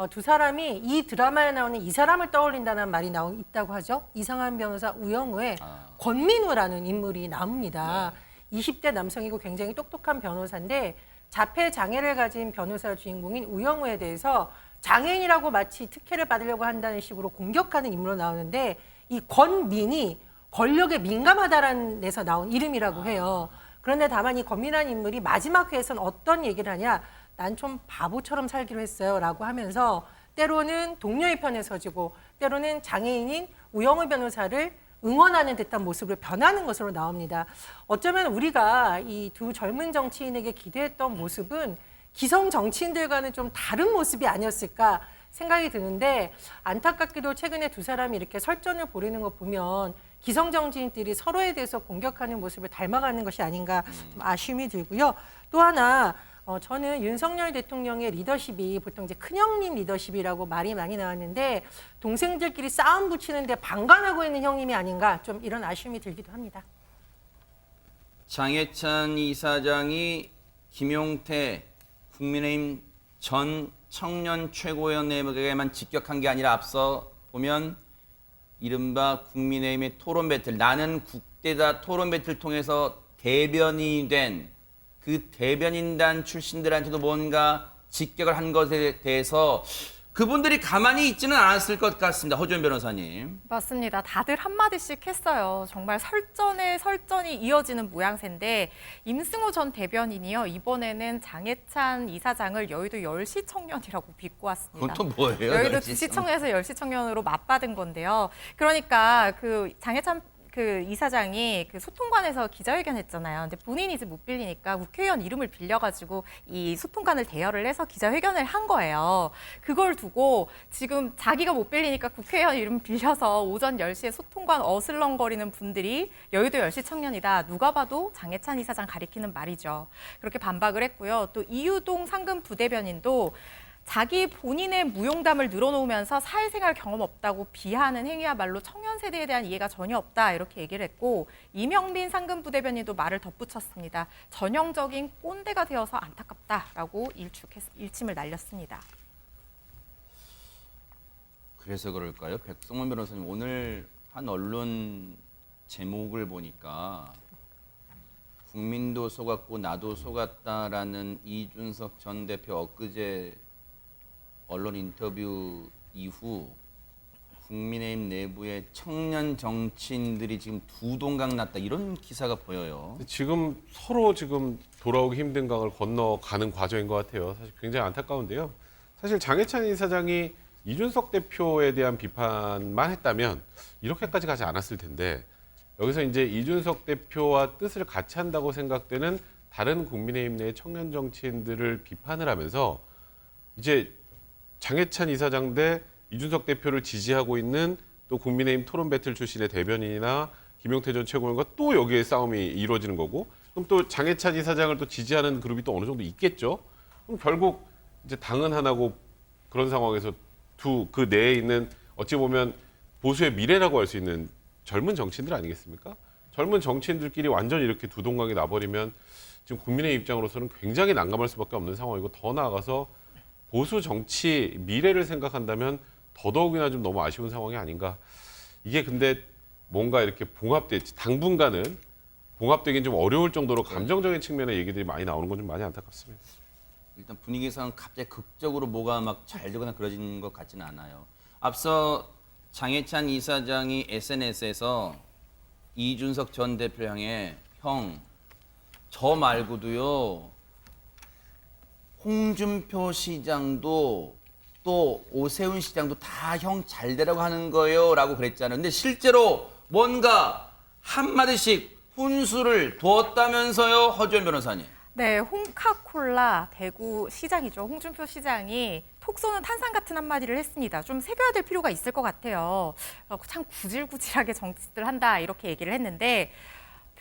두 사람이 이 드라마에 나오는 이 사람을 떠올린다는 말이 있다고 하죠. 이상한 변호사 우영우의 권민우라는 인물이 나옵니다. 20대 남성이고 굉장히 똑똑한 변호사인데 자폐 장애를 가진 변호사 주인공인 우영우에 대해서 장애인이라고 마치 특혜를 받으려고 한다는 식으로 공격하는 인물로 나오는데 이 권민이 권력에 민감하다라는 데서 나온 이름이라고 해요. 그런데 다만 이 권민이라는 인물이 마지막 회에서는 어떤 얘기를 하냐. 난 좀 바보처럼 살기로 했어요 라고 하면서 때로는 동료의 편에 서지고 때로는 장애인인 우영우 변호사를 응원하는 듯한 모습으로 변하는 것으로 나옵니다. 어쩌면 우리가 이 두 젊은 정치인에게 기대했던 모습은 기성 정치인들과는 좀 다른 모습이 아니었을까 생각이 드는데 안타깝게도 최근에 두 사람이 이렇게 설전을 벌이는 거 보면 기성 정치인들이 서로에 대해서 공격하는 모습을 닮아가는 것이 아닌가 좀 아쉬움이 들고요. 또 하나 저는 윤석열 대통령의 리더십이 보통 이제 큰형님 리더십이라고 말이 많이 나왔는데 동생들끼리 싸움 붙이는데 방관하고 있는 형님이 아닌가 좀 이런 아쉬움이 들기도 합니다. 장해찬 이사장이 김용태 국민의힘 전 청년 최고위원에게만 직격한 게 아니라 앞서 보면 이른바 국민의힘의 토론 배틀 나는 국대다 토론 배틀 통해서 대변인이 된 그 대변인단 출신들한테도 뭔가 직격을 한 것에 대해서 그분들이 가만히 있지는 않았을 것 같습니다. 허주연 변호사님. 맞습니다. 다들 한마디씩 했어요. 정말 설전에 설전이 이어지는 모양새인데 임승호 전 대변인이요. 이번에는 장해찬 이사장을 여의도 10시 청년이라고 비꼬았습니다. 그건 또 뭐예요? 여의도 2시 청년에서 10시 청년으로 맞받은 건데요. 그러니까 그 장해찬 그 이사장이 그 소통관에서 기자회견했잖아요. 근데 본인이 이제 못 빌리니까 국회의원 이름을 빌려가지고 이 소통관을 대여를 해서 기자회견을 한 거예요. 그걸 두고 지금 자기가 못 빌리니까 국회의원 이름 빌려서 오전 10시에 소통관 어슬렁거리는 분들이 여의도 10시 청년이다. 누가 봐도 장해찬 이사장 가리키는 말이죠. 그렇게 반박을 했고요. 또 이유동 상금 부대변인도 자기 본인의 무용담을 늘어놓으면서 사회생활 경험 없다고 비하하는 행위야말로 청년 세대에 대한 이해가 전혀 없다 이렇게 얘기를 했고 이명빈 상근부대변인도 말을 덧붙였습니다. 전형적인 꼰대가 되어서 안타깝다라고 일침을 날렸습니다. 그래서 그럴까요? 백성문 변호사님 오늘 한 언론 제목을 보니까 국민도 속았고 나도 속았다라는 이준석 전 대표 엊그제 언론 인터뷰 이후 국민의힘 내부의 청년 정치인들이 지금 두 동강 났다 이런 기사가 보여요. 지금 서로 지금 돌아오기 힘든 강을 건너가는 과정인 것 같아요. 사실 굉장히 안타까운데요. 사실 장해찬 이사장이 이준석 대표에 대한 비판만 했다면 이렇게까지 가지 않았을 텐데 여기서 이제 이준석 대표와 뜻을 같이 한다고 생각되는 다른 국민의힘 내 청년 정치인들을 비판을 하면서 이제 장해찬 이사장 대 이준석 대표를 지지하고 있는 또 국민의힘 토론 배틀 출신의 대변인이나 김용태 전 최고위원과 또 여기에 싸움이 이루어지는 거고 그럼 또 장해찬 이사장을 또 지지하는 그룹이 또 어느 정도 있겠죠. 그럼 결국 이제 당은 하나고 그런 상황에서 그 내에 있는 어찌 보면 보수의 미래라고 할 수 있는 젊은 정치인들 아니겠습니까? 젊은 정치인들끼리 완전히 이렇게 두동강이 나버리면 지금 국민의 입장으로서는 굉장히 난감할 수밖에 없는 상황이고 더 나아가서 보수 정치 미래를 생각한다면 더더욱이나 좀 너무 아쉬운 상황이 아닌가. 이게 근데 뭔가 이렇게 봉합됐지 당분간은 봉합되긴 좀 어려울 정도로 감정적인 측면의 얘기들이 많이 나오는 건 좀 많이 안타깝습니다. 일단 분위기상 갑자기 극적으로 뭐가 막 잘 되거나 그러진 것 같지는 않아요. 앞서 장해찬 이사장이 SNS에서 이준석 전 대표 향해 형, 저 말고도요 홍준표 시장도 또 오세훈 시장도 다 형 잘 되라고 하는 거예요 라고 그랬잖아요. 근데 실제로 뭔가 한마디씩 훈수를 두었다면서요, 허주연 변호사님. 네, 홍카콜라 대구 시장이죠. 홍준표 시장이 톡 쏘는 탄산 같은 한마디를 했습니다. 좀 새겨야 될 필요가 있을 것 같아요. 참 구질구질하게 정치들 한다 이렇게 얘기를 했는데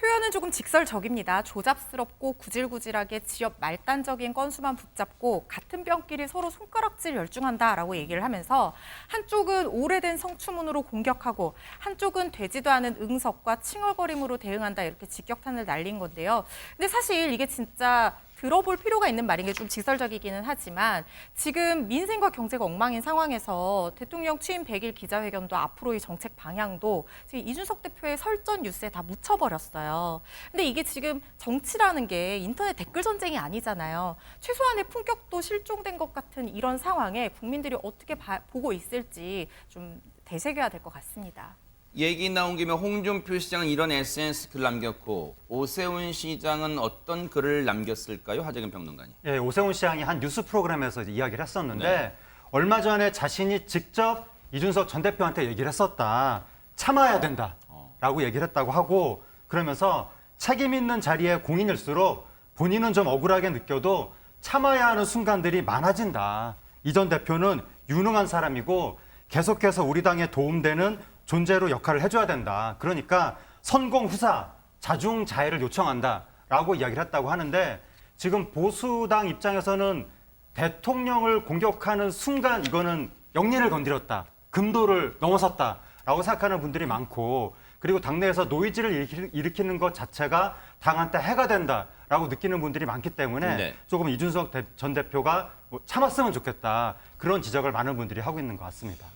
표현은 조금 직설적입니다. 조잡스럽고 구질구질하게 지역 말단적인 건수만 붙잡고 같은 뼈끼리 서로 손가락질 열중한다라고 얘기를 하면서 한쪽은 오래된 성추문으로 공격하고 한쪽은 되지도 않은 응석과 칭얼거림으로 대응한다 이렇게 직격탄을 날린 건데요. 근데 사실 이게 진짜 들어볼 필요가 있는 말인 게 좀 직설적이기는 하지만 지금 민생과 경제가 엉망인 상황에서 대통령 취임 100일 기자회견도 앞으로의 정책 방향도 지금 이준석 대표의 설전 뉴스에 다 묻혀버렸어요. 근데 이게 지금 정치라는 게 인터넷 댓글 전쟁이 아니잖아요. 최소한의 품격도 실종된 것 같은 이런 상황에 국민들이 어떻게 보고 있을지 좀 되새겨야 될 것 같습니다. 얘기 나온 김에 홍준표 시장은 이런 SNS 글 남겼고 오세훈 시장은 어떤 글을 남겼을까요? 하재근 평론가님. 예, 오세훈 시장이 한 뉴스 프로그램에서 이야기를 했었는데 얼마 전에 자신이 직접 이준석 전 대표한테 얘기를 했었다. 참아야 된다라고 얘기를 했다고 하고 그러면서 책임 있는 자리에 공인일수록 본인은 좀 억울하게 느껴도 참아야 하는 순간들이 많아진다. 이 전 대표는 유능한 사람이고 계속해서 우리 당에 도움되는 존재로 역할을 해줘야 된다. 그러니까 선공 후사, 자중자애를 요청한다라고 이야기를 했다고 하는데 지금 보수당 입장에서는 대통령을 공격하는 순간 이거는 영린을 건드렸다. 금도를 넘어섰다라고 생각하는 분들이 많고 그리고 당내에서 노이즈를 일으키는 것 자체가 당한테 해가 된다라고 느끼는 분들이 많기 때문에 네. 조금 이준석 전 대표가 참았으면 좋겠다. 그런 지적을 많은 분들이 하고 있는 것 같습니다.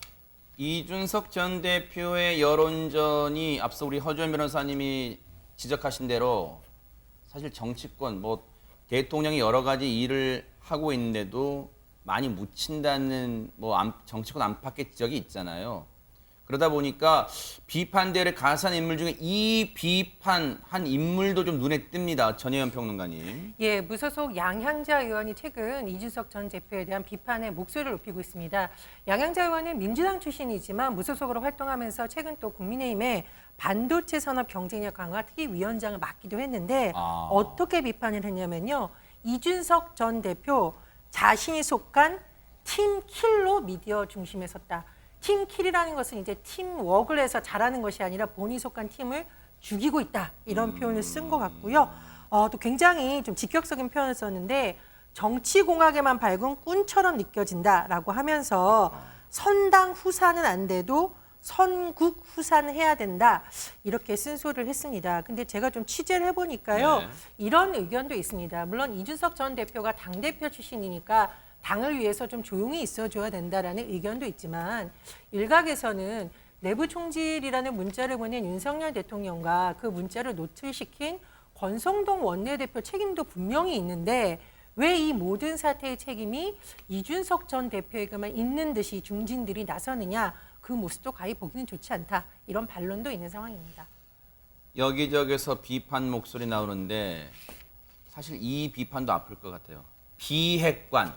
이준석 전 대표의 여론전이 앞서 우리 허주연 변호사님이 지적하신 대로 사실 정치권 뭐 대통령이 여러 가지 일을 하고 있는데도 많이 묻힌다는 뭐 정치권 안팎의 지적이 있잖아요. 그러다 보니까 비판대를 가산 인물 중에 이 비판한 인물도 좀 눈에 띕니다. 전혜연 평론가님. 예, 무소속 양향자 의원이 최근 이준석 전 대표에 대한 비판의 목소리를 높이고 있습니다. 양향자 의원은 민주당 출신이지만 무소속으로 활동하면서 최근 또 국민의힘의 반도체 산업 경쟁력 강화 특위위원장을 맡기도 했는데 어떻게 비판을 했냐면요. 이준석 전 대표 자신이 속한 팀킬로 미디어 중심에 섰다. 팀킬이라는 것은 이제 팀워크를 해서 잘하는 것이 아니라 본인이 속한 팀을 죽이고 있다. 이런 표현을 쓴 것 같고요. 또 굉장히 좀 직격적인 표현을 썼는데 정치공학에만 밝은 꾼처럼 느껴진다라고 하면서 선당 후사는 안 돼도 선국 후사는 해야 된다. 이렇게 쓴소리를 했습니다. 근데 제가 좀 취재를 해보니까요. 네. 이런 의견도 있습니다. 물론 이준석 전 대표가 당대표 출신이니까 당을 위해서 좀 조용히 있어줘야 된다라는 의견도 있지만 일각에서는 내부 총질이라는 문자를 보낸 윤석열 대통령과 그 문자를 노출시킨 권성동 원내대표 책임도 분명히 있는데 왜 이 모든 사태의 책임이 이준석 전 대표에게만 있는 듯이 중진들이 나서느냐 그 모습도 가히 보기는 좋지 않다 이런 반론도 있는 상황입니다. 여기저기서 비판 목소리 나오는데 사실 이 비판도 아플 것 같아요. 비핵관.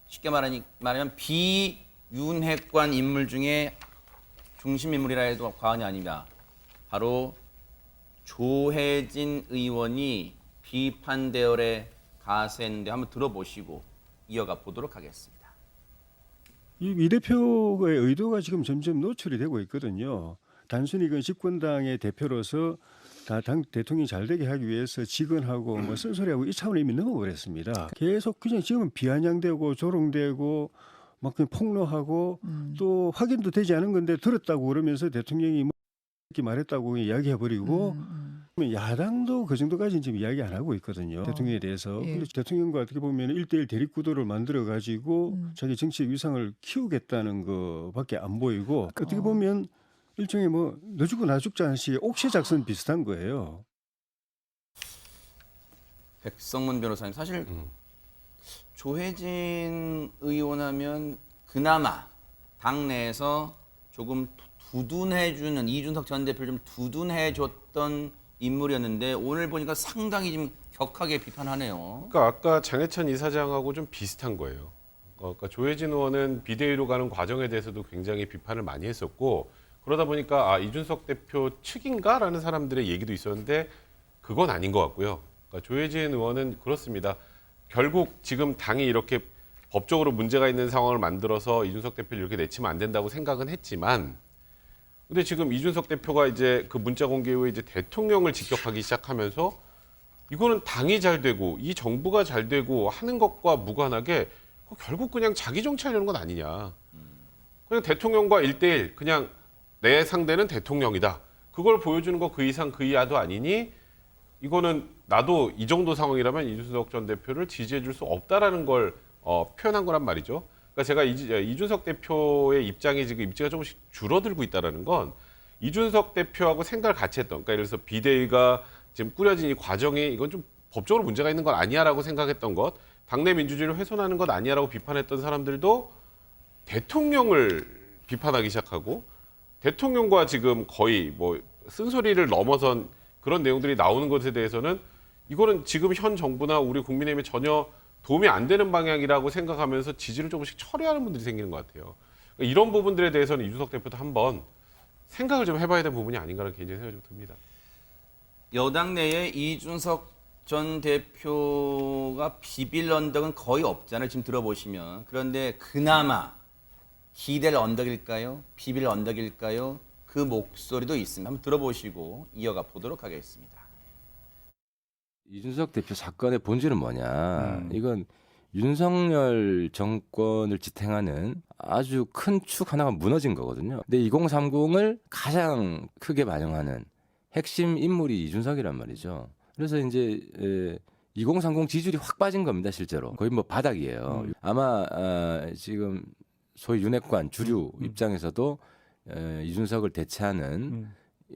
쉽게 말하면 비윤핵관 인물 중에 중심 인물이라 해도 과언이 아닙니다. 바로 조혜진 의원이 비판 대열에 가세했는데 한번 들어보시고 이어가 보도록 하겠습니다. 이 대표의 의도가 지금 점점 노출이 되고 있거든요. 단순히 그 집권당의 대표로서 다 당 대통령이 잘 되게 하기 위해서 직언하고 뭐 쓴소리하고 이 차원에 이미 넘어버렸습니다. 계속 그냥 지금은 비아냥되고 조롱되고 막 그냥 폭로하고 또 확인도 되지 않은 건데 들었다고 그러면서 대통령이 뭐 이렇게 말했다고 이야기해버리고 야당도 그 정도까지는 지금 이야기 안 하고 있거든요. 대통령에 대해서. 예. 그래서 대통령과 어떻게 보면 1대1 대립 구도를 만들어 가지고 자기 정치적 위상을 키우겠다는 거밖에 안 보이고 어떻게 보면 일종의 뭐 너 죽고 나 죽자는 식의 옥새 작전 비슷한 거예요. 백성문 변호사님, 사실 조혜진 의원하면 그나마 당내에서 조금 두둔해주는, 이준석 전 대표를 좀 두둔해줬던 인물이었는데 오늘 보니까 상당히 좀 격하게 비판하네요. 그러니까 아까 장해찬 이사장하고 좀 비슷한 거예요. 그러니까 조혜진 의원은 비대위로 가는 과정에 대해서도 굉장히 비판을 많이 했었고, 그러다 보니까 이준석 대표 측인가라는 사람들의 얘기도 있었는데 그건 아닌 것 같고요. 그러니까 조혜진 의원은 그렇습니다. 결국 지금 당이 이렇게 법적으로 문제가 있는 상황을 만들어서 이준석 대표를 이렇게 내치면 안 된다고 생각은 했지만, 근데 지금 이준석 대표가 이제 그 문자 공개 후에 이제 대통령을 직격하기 시작하면서 이거는 당이 잘 되고 이 정부가 잘 되고 하는 것과 무관하게 결국 그냥 자기 정치하려는 건 아니냐. 그냥 대통령과 1대1, 그냥 내 상대는 대통령이다. 그걸 보여주는 거 그 이상 그 이하도 아니니 이거는 나도 이 정도 상황이라면 이준석 전 대표를 지지해 줄 수 없다라는 걸 표현한 거란 말이죠. 그러니까 제가 이준석 대표의 입장이 지금 입지가 조금씩 줄어들고 있다는 건 이준석 대표하고 생각을 같이 했던, 그러니까 예를 들어서 비대위가 지금 꾸려진 이 과정이 이건 좀 법적으로 문제가 있는 건 아니야라고 생각했던 것, 당내 민주주의를 훼손하는 것 아니야라고 비판했던 사람들도 대통령을 비판하기 시작하고 대통령과 지금 거의 뭐 쓴소리를 넘어선 그런 내용들이 나오는 것에 대해서는 이거는 지금 현 정부나 우리 국민의힘에 전혀 도움이 안 되는 방향이라고 생각하면서 지지를 조금씩 철회하는 분들이 생기는 것 같아요. 그러니까 이런 부분들에 대해서는 이준석 대표도 한번 생각을 좀 해봐야 되는 부분이 아닌가라는 개인적인 생각이 좀 듭니다. 여당 내에 이준석 전 대표가 비빌 언덕은 거의 없잖아요. 지금 들어보시면. 그런데 그나마 기댈 언덕일까요? 비빌 언덕일까요? 그 목소리도 있습니다. 한번 들어보시고 이어가 보도록 하겠습니다. 이준석 대표 사건의 본질은 뭐냐? 이건 윤석열 정권을 지탱하는 아주 큰 축 하나가 무너진 거거든요. 근데 2030을 가장 크게 반영하는 핵심 인물이 이준석이란 말이죠. 그래서 이제 2030 지지율이 확 빠진 겁니다, 실제로. 거의 뭐 바닥이에요. 아마 지금 소위 윤핵관 주류 입장에서도 이준석을 대체하는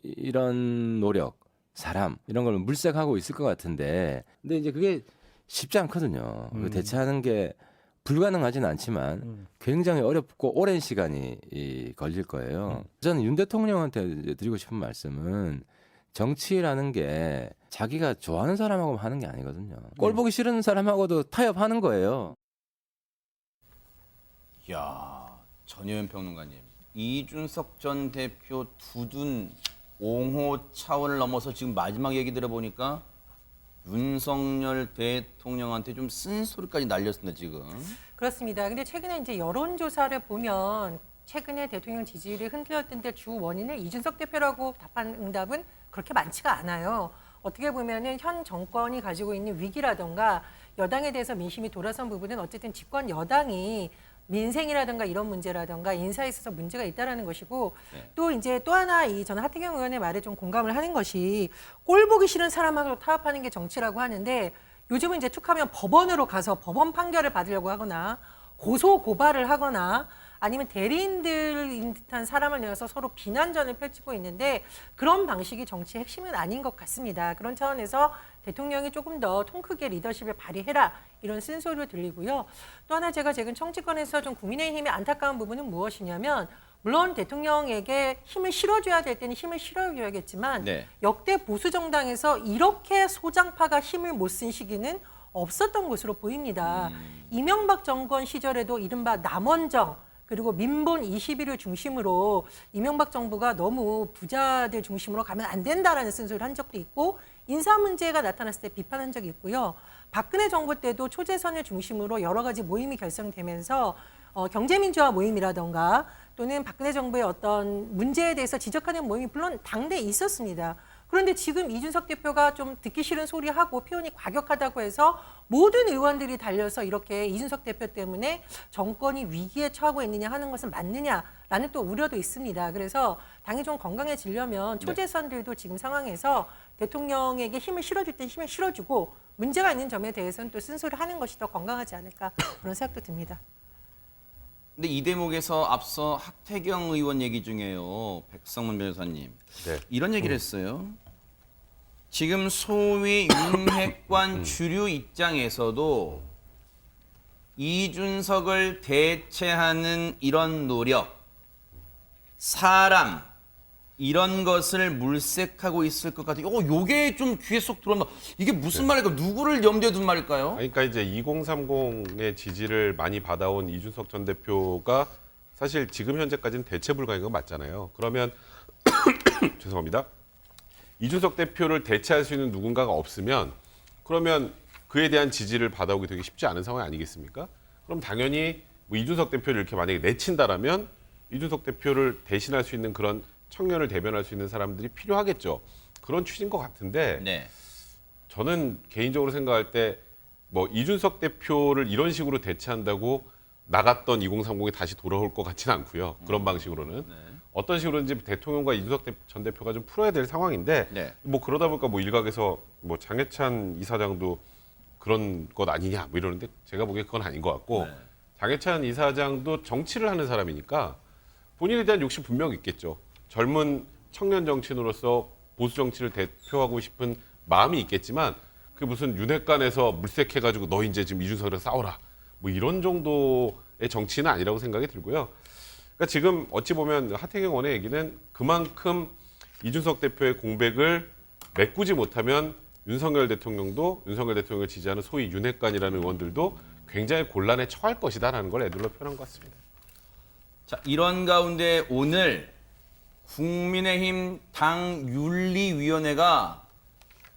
이런 노력, 사람 이런 걸 물색하고 있을 것 같은데, 근데 이제 그게 쉽지 않거든요. 그 대체하는 게 불가능하지는 않지만 굉장히 어렵고 오랜 시간이 걸릴 거예요. 저는 윤 대통령한테 이제 드리고 싶은 말씀은 정치라는 게 자기가 좋아하는 사람하고 하는 게 아니거든요. 꼴 보기 싫은 사람하고도 타협하는 거예요. 이야, 전효연 평론가님, 이준석 전 대표 두둔 옹호 차원을 넘어서 지금 마지막 얘기 들어보니까 윤석열 대통령한테 좀 쓴소리까지 날렸습니다, 지금. 그렇습니다. 근데 최근에 이제 여론조사를 보면 최근에 대통령 지지율이 흔들렸던 데 주 원인을 이준석 대표라고 답한 응답은 그렇게 많지가 않아요. 어떻게 보면은 현 정권이 가지고 있는 위기라던가 여당에 대해서 민심이 돌아선 부분은 어쨌든 집권 여당이 민생이라든가 이런 문제라든가 인사에 있어서 문제가 있다라는 것이고, 또 이제 또 하나 저는 하태경 의원의 말에 좀 공감을 하는 것이 꼴 보기 싫은 사람하고 타협하는 게 정치라고 하는데, 요즘은 이제 툭하면 법원으로 가서 법원 판결을 받으려고 하거나 고소 고발을 하거나 아니면 대리인들인 듯한 사람을 내어서 서로 비난전을 펼치고 있는데, 그런 방식이 정치의 핵심은 아닌 것 같습니다. 그런 차원에서 대통령이 조금 더 통 크게 리더십을 발휘해라, 이런 쓴소리를 들리고요. 또 하나 제가 지금 정치권에서 좀 국민의힘의 안타까운 부분은 무엇이냐면, 물론 대통령에게 힘을 실어줘야 될 때는 힘을 실어줘야겠지만 역대 보수 정당에서 이렇게 소장파가 힘을 못 쓴 시기는 없었던 것으로 보입니다. 이명박 정권 시절에도 이른바 남원정 그리고 민본 21을 중심으로 이명박 정부가 너무 부자들 중심으로 가면 안 된다라는 쓴소리를 한 적도 있고, 인사 문제가 나타났을 때 비판한 적이 있고요. 박근혜 정부 때도 초재선을 중심으로 여러 가지 모임이 결성되면서 경제민주화 모임이라던가 또는 박근혜 정부의 어떤 문제에 대해서 지적하는 모임이 물론 당내에 있었습니다. 그런데 지금 이준석 대표가 좀 듣기 싫은 소리하고 표현이 과격하다고 해서 모든 의원들이 달려서 이렇게 이준석 대표 때문에 정권이 위기에 처하고 있느냐 하는 것은 맞느냐라는 또 우려도 있습니다. 그래서 당이 좀 건강해지려면 초재선들도 지금 상황에서 대통령에게 힘을 실어줄 땐 힘을 실어주고 문제가 있는 점에 대해서는 또 쓴소리를 하는 것이 더 건강하지 않을까 그런 생각도 듭니다. 근데 이 대목에서 앞서 하태경 의원 얘기 중에요. 백성문 변호사님. 네. 이런 얘기를 했어요. 지금 소위 윤핵관 주류 입장에서도 이준석을 대체하는 이런 노력, 사람, 이런 것을 물색하고 있을 것 같아요. 요게 좀 귀에 쏙 들어온다. 이게 무슨 말일까? 누구를 염두에 둔 말일까요? 그러니까 이제 2030의 지지를 많이 받아온 이준석 전 대표가 사실 지금 현재까지는 대체 불가인 건 맞잖아요. 그러면 죄송합니다. 이준석 대표를 대체할 수 있는 누군가가 없으면 그러면 그에 대한 지지를 받아오기 되게 쉽지 않은 상황이 아니겠습니까? 그럼 당연히 뭐 이준석 대표를 이렇게 만약에 내친다라면 이준석 대표를 대신할 수 있는 그런 청년을 대변할 수 있는 사람들이 필요하겠죠. 그런 취지인 것 같은데 네. 저는 개인적으로 생각할 때 뭐 이준석 대표를 이런 식으로 대체한다고 나갔던 2030이 다시 돌아올 것 같지는 않고요. 그런 방식으로는. 네. 어떤 식으로든지 대통령과 이준석 전 대표가 좀 풀어야 될 상황인데 네. 뭐 그러다 보니까 뭐 일각에서 뭐 장해찬 이사장도 그런 것 아니냐 뭐 이러는데 제가 보기에 그건 아닌 것 같고 네. 장해찬 이사장도 정치를 하는 사람이니까 본인에 대한 욕심 분명 있겠죠. 젊은 청년 정치인으로서 보수 정치를 대표하고 싶은 마음이 있겠지만 그 무슨 윤핵관에서 물색해가지고 너 이제 지금 이준석이랑 싸워라 뭐 이런 정도의 정치는 아니라고 생각이 들고요. 그러니까 지금 어찌 보면 하태경 의원의 얘기는 그만큼 이준석 대표의 공백을 메꾸지 못하면 윤석열 대통령을 지지하는 소위 윤핵관이라는 의원들도 굉장히 곤란에 처할 것이다라는 걸 애들로 표현한 것 같습니다. 자, 이런 가운데 오늘 국민의힘 당 윤리위원회가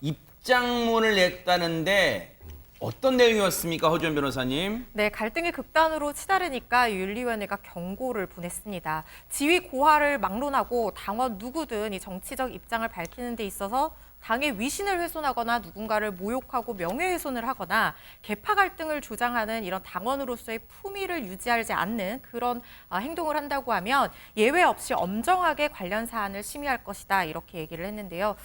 입장문을 냈다는데 어떤 내용이었습니까, 허주연 변호사님? 네, 갈등이 극단으로 치달으니까 윤리위원회가 경고를 보냈습니다. 지위 고하를 막론하고 당원 누구든 이 정치적 입장을 밝히는 데 있어서 당의 위신을 훼손하거나 누군가를 모욕하고 명예훼손을 하거나 계파 갈등을 조장하는 이런 당원으로서의 품위를 유지하지 않는 그런 행동을 한다고 하면 예외 없이 엄정하게 관련 사안을 심의할 것이다 이렇게 얘기를 했는데요.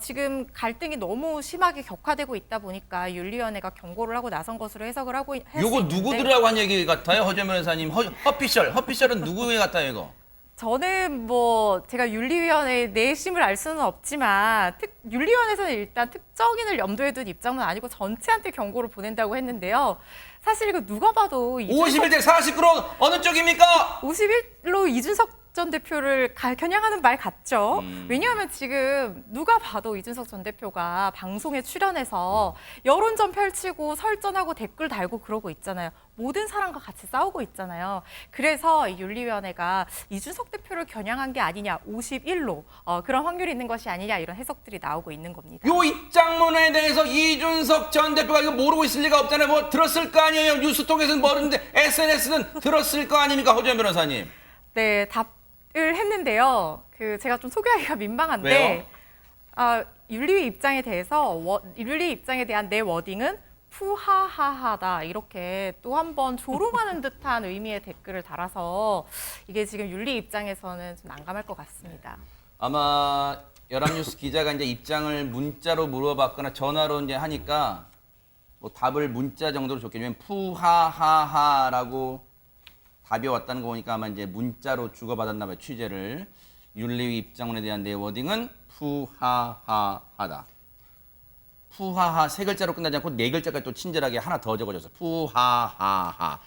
지금 갈등이 너무 심하게 격화되고 있다 보니까 윤리위원회가 경고를 하고 나선 것으로 해석을 하고 요거 누구들하고 한 얘기 같아요, 허주연 변호사님? 허피셜은 누구의 같아요, 이거? 저는 뭐 제가 윤리위원회 내심을 알 수는 없지만 윤리위원회에서는 일단 특정인을 염두에 둔 입장은 아니고 전체한테 경고를 보낸다고 했는데요. 사실 이거 누가 봐도 51대 49로 어느 쪽입니까? 51로 이준석 전 대표를 겨냥하는 말 같죠. 왜냐하면 지금 누가 봐도 이준석 전 대표가 방송에 출연해서 여론전 펼치고 설전하고 댓글 달고 그러고 있잖아요. 모든 사람과 같이 싸우고 있잖아요. 그래서 이 윤리위원회가 이준석 대표를 겨냥한 게 아니냐, 51로 그런 확률이 있는 것이 아니냐 이런 해석들이 나오고 있는 겁니다. 요 입장문에 대해서 이준석 전 대표가 이거 모르고 있을 리가 없잖아요. 뭐 들었을 거 아니에요. 뉴스 통해서는 모르는데 SNS는 들었을 거 아닙니까, 허주연 변호사님? 네, 답을 했는데요. 제가 좀 소개하기가 민망한데 윤리 입장에 대한 내 워딩은 푸하하하다 이렇게 또 한 번 조롱하는 듯한 의미의 댓글을 달아서 이게 지금 윤리 입장에서는 좀 난감할 것 같습니다. 아마 연합뉴스 기자가 이제 입장을 문자로 물어봤거나 전화로 이제 하니까 뭐 답을 문자 정도로 줬겠지만 푸하하하라고 답이 왔다는 거 보니까 아마 이제 문자로 주고받았나 봐요. 취재를. 윤리위 입장문에 대한 내 워딩은 푸하하하다. 푸하하 세 글자로 끝나지 않고 네 글자까지 또 친절하게 하나 더 적어줘서 푸하하하.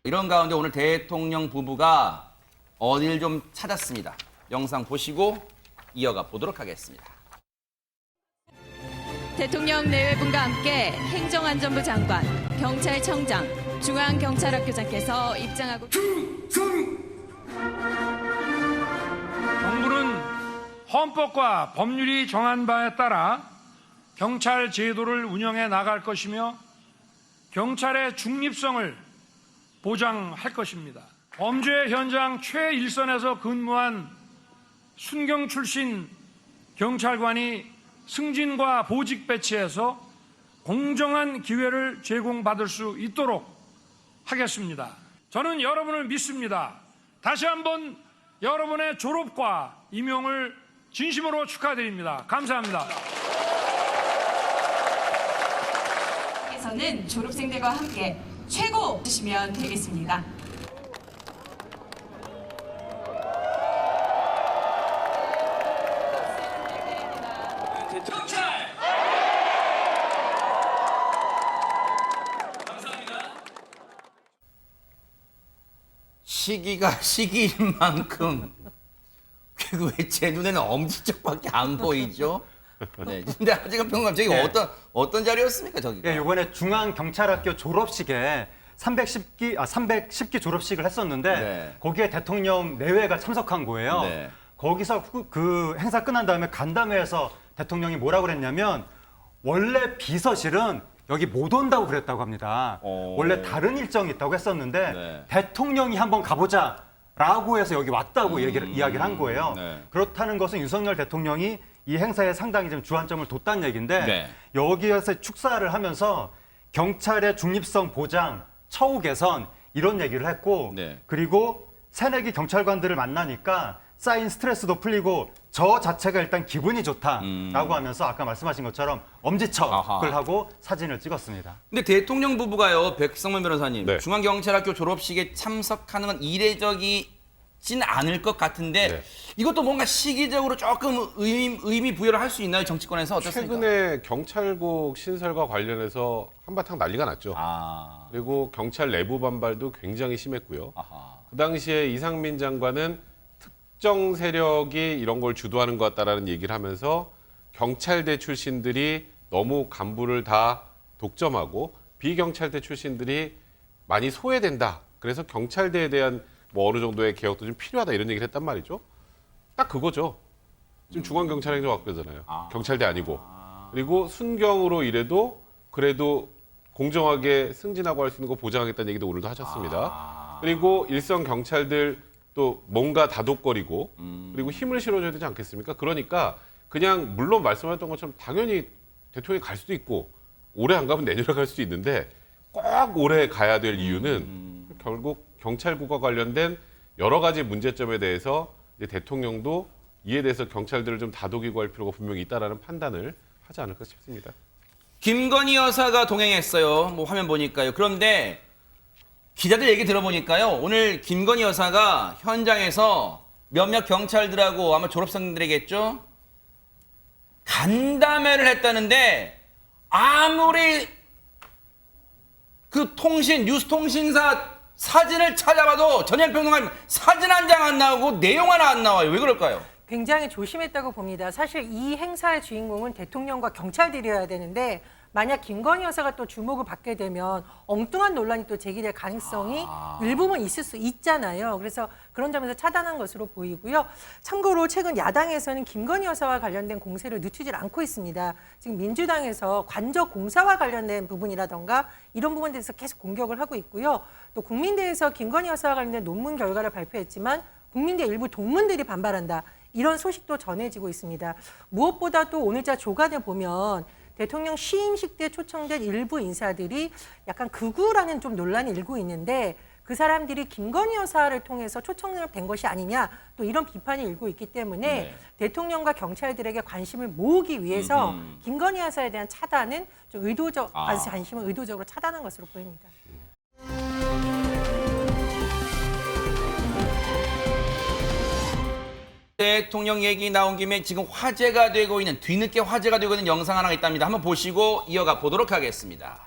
이런 가운데 오늘 대통령 부부가 어딜 좀 찾았습니다. 영상 보시고 이어가 보도록 하겠습니다. 대통령 내외분과 함께 행정안전부 장관, 경찰청장, 중앙경찰학교장께서 입장하고 정부는 헌법과 법률이 정한 바에 따라 경찰 제도를 운영해 나갈 것이며 경찰의 중립성을 보장할 것입니다. 범죄 현장 최일선에서 근무한 순경 출신 경찰관이 승진과 보직 배치해서 공정한 기회를 제공받을 수 있도록 하겠습니다. 저는 여러분을 믿습니다. 다시 한번 여러분의 졸업과 임용을 진심으로 축하드립니다. 감사합니다. 에서는 졸업생들과 함께 최고 주시면 되겠습니다. 시기가 시기인 만큼 왜 제 눈에는 엄지척밖에 안 보이죠? 네. 근데 하지금 평감 저기 네. 어떤 자리였습니까 저기가? 예, 이번에 중앙경찰학교 졸업식에 310기 졸업식을 했었는데 네. 거기에 대통령 내외가 참석한 거예요. 네. 거기서 그 행사 끝난 다음에 간담회에서 대통령이 뭐라고 그랬냐면 원래 비서실은 여기 못 온다고 그랬다고 합니다. 원래 다른 일정이 있다고 했었는데 네. 대통령이 한번 가보자 라고 해서 여기 왔다고 이야기를 한 거예요. 네. 그렇다는 것은 윤석열 대통령이 이 행사에 상당히 좀 주안점을 뒀다는 얘기인데 네. 여기에서 축사를 하면서 경찰의 중립성 보장, 처우 개선 이런 얘기를 했고 네. 그리고 새내기 경찰관들을 만나니까 쌓인 스트레스도 풀리고 저 자체가 일단 기분이 좋다라고 하면서 아까 말씀하신 것처럼 엄지척을 아하. 하고 사진을 찍었습니다. 근데 대통령 부부가요, 백성문 변호사님, 네. 중앙경찰학교 졸업식에 참석하는 건 이례적이진 않을 것 같은데 네. 이것도 뭔가 시기적으로 조금 의미 부여를 할 수 있나요? 정치권에서 어떻습니까? 최근에 경찰국 신설과 관련해서 한바탕 난리가 났죠. 아, 그리고 경찰 내부 반발도 굉장히 심했고요. 아하. 그 당시에 이상민 장관은 특정 세력이 이런 걸 주도하는 것 같다라는 얘기를 하면서 경찰대 출신들이 너무 간부를 다 독점하고 비경찰대 출신들이 많이 소외된다. 그래서 경찰대에 대한 뭐 어느 정도의 개혁도 좀 필요하다 이런 얘기를 했단 말이죠. 딱 그거죠. 지금 중앙경찰행정학교잖아요. 경찰대 아니고. 그리고 순경으로 일해도 그래도 공정하게 승진하고 할 수 있는 거 보장하겠다는 얘기도 오늘도 하셨습니다. 그리고 일선 경찰들 또 뭔가 다독거리고 그리고 힘을 실어줘야 되지 않겠습니까? 그러니까 그냥 물론 말씀하셨던 것처럼 당연히 대통령이 갈 수도 있고 올해 안 가면 내년에 갈 수도 있는데 꼭 올해 가야 될 이유는 결국 경찰국과 관련된 여러 가지 문제점에 대해서 이제 대통령도 이에 대해서 경찰들을 좀 다독이고 할 필요가 분명히 있다라는 판단을 하지 않을까 싶습니다. 김건희 여사가 동행했어요. 뭐 화면 보니까요. 그런데 기자들 얘기 들어보니까요. 오늘 김건희 여사가 현장에서 몇몇 경찰들하고 아마 졸업생들에겠죠. 간담회를 했다는데 아무리 그 뉴스통신사 사진을 찾아봐도 전현평론가님 사진 한 장 안 나오고 내용 하나 안 나와요. 왜 그럴까요? 굉장히 조심했다고 봅니다. 사실 이 행사의 주인공은 대통령과 경찰들이어야 되는데 만약 김건희 여사가 또 주목을 받게 되면 엉뚱한 논란이 또 제기될 가능성이 일부분 있을 수 있잖아요. 그래서 그런 점에서 차단한 것으로 보이고요. 참고로 최근 야당에서는 김건희 여사와 관련된 공세를 늦추질 않고 있습니다. 지금 민주당에서 관저 공사와 관련된 부분이라던가 이런 부분에 대해서 계속 공격을 하고 있고요. 또 국민대에서 김건희 여사와 관련된 논문 결과를 발표했지만 국민대 일부 동문들이 반발한다. 이런 소식도 전해지고 있습니다. 무엇보다도 오늘자 조간을 보면 대통령 취임식 때 초청된 일부 인사들이 약간 극우라는 좀 논란이 일고 있는데 그 사람들이 김건희 여사를 통해서 초청된 것이 아니냐 또 이런 비판이 일고 있기 때문에 네. 대통령과 경찰들에게 관심을 모으기 위해서 김건희 여사에 대한 차단은 좀 관심을 의도적으로 차단한 것으로 보입니다. 대통령 얘기 나온 김에 지금 화제가 되고 있는 뒤늦게 화제가 되고 있는 영상 하나가 있답니다. 한번 보시고 이어가 보도록 하겠습니다.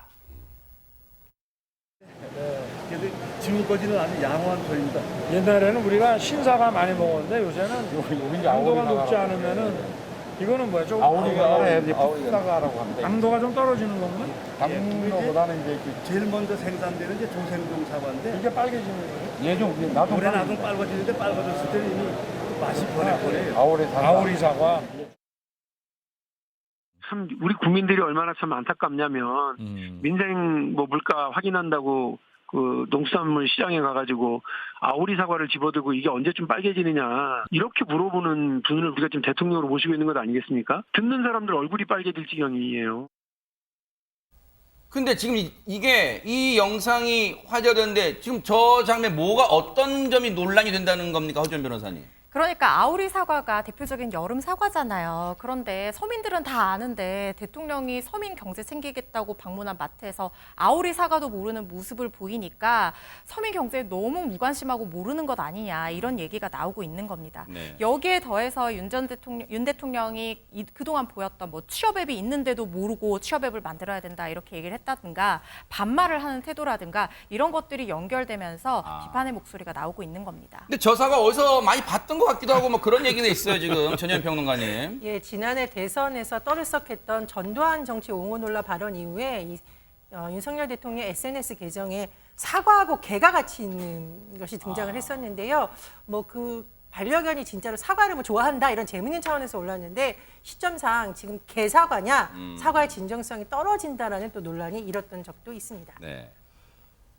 지금까지는 아주 양호한 편입니다. 옛날에는 우리가 신사가 많이 먹었는데 요새는 당도가 높지 않으면은 이거는 뭐야? 좀 아우리가 해야지 푸나가라고 합니다. 당도가 좀 떨어지는 건가? 당도보다는 이제 제일 먼저 생산되는 이제 조생종 사과인데 이게 빨개지는 거예요? 예좀 나도 올해 나도 빨개지는데 빨개졌을 때는 이미 맛이 변해버려요. 아우리 사과. 참 우리 국민들이 얼마나 참 안타깝냐면 민생 뭐 물가 확인한다고 그 농수산물 시장에 가가지고 아오리 사과를 집어들고 이게 언제쯤 빨개지느냐 이렇게 물어보는 분을 우리가 지금 대통령으로 모시고 있는 것 아니겠습니까? 듣는 사람들 얼굴이 빨개질 지경이에요. 근데 지금 이게 이 영상이 화제가 되는데 지금 저 장면 뭐가 어떤 점이 논란이 된다는 겁니까, 허준 변호사님? 그러니까 아오리 사과가 대표적인 여름 사과잖아요. 그런데 서민들은 다 아는데 대통령이 서민 경제 챙기겠다고 방문한 마트에서 아오리 사과도 모르는 모습을 보이니까 서민 경제에 너무 무관심하고 모르는 것 아니냐 이런 얘기가 나오고 있는 겁니다. 네. 여기에 더해서 윤 대통령이 그동안 보였던 뭐 취업앱이 있는데도 모르고 취업앱을 만들어야 된다 이렇게 얘기를 했다든가 반말을 하는 태도라든가 이런 것들이 연결되면서 비판의 목소리가 나오고 있는 겁니다. 근데 저 사과 어디서 많이 봤던 것 같기도 하고 뭐 그런 얘기도 있어요 지금 전현 평론가님. 예, 지난해 대선에서 떠들썩했던 전두환 정치 옹호 논란 발언 이후에 윤석열 대통령 SNS 계정에 사과하고 개가 같이 있는 것이 등장을 했었는데요. 뭐 그 반려견이 진짜로 사과를 뭐 좋아한다 이런 재밌는 차원에서 올랐는데 시점상 지금 개 사과냐 사과의 진정성이 떨어진다라는 또 논란이 일었던 적도 있습니다. 네.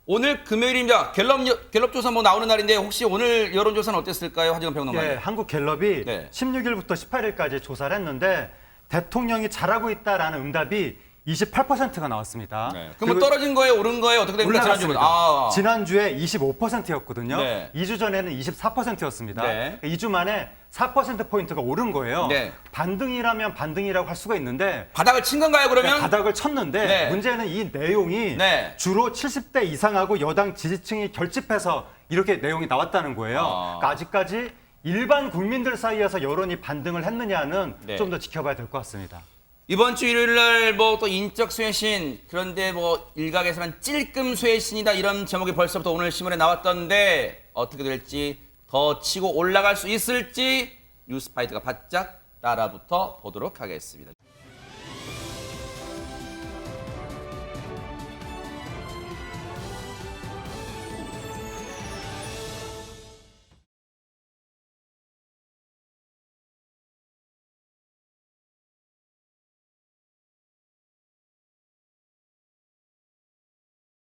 오늘 금요일입니다. 갤럽 조사 뭐 나오는 날인데 혹시 오늘 여론조사는 어땠을까요, 하지원 평론가님? 예, 한국 갤럽이 네. 16일부터 18일까지 조사를 했는데 대통령이 잘하고 있다라는 응답이 28%가 나왔습니다. 네. 그럼 뭐 떨어진 거예요, 오른 거예요, 어떻게 됩니까? 올라갔습니다. 지난주에 25%였거든요. 네. 2주 전에는 24%였습니다. 네. 2주 만에 4%포인트가 오른 거예요. 네. 반등이라면 반등이라고 할 수가 있는데 바닥을 친 건가요, 그러면? 네, 바닥을 쳤는데 네. 문제는 이 내용이 네. 주로 70대 이상하고 여당 지지층이 결집해서 이렇게 내용이 나왔다는 거예요. 그러니까 아직까지 일반 국민들 사이에서 여론이 반등을 했느냐는 네. 좀 더 지켜봐야 될 것 같습니다. 이번 주 일요일 날 뭐 또 인적 쇄신, 그런데 뭐 일각에서는 찔끔 쇄신이다 이런 제목이 벌써부터 오늘 신문에 나왔던데 어떻게 될지 더 치고 올라갈 수 있을지 뉴스파이트가 바짝 따라붙어 보도록 하겠습니다.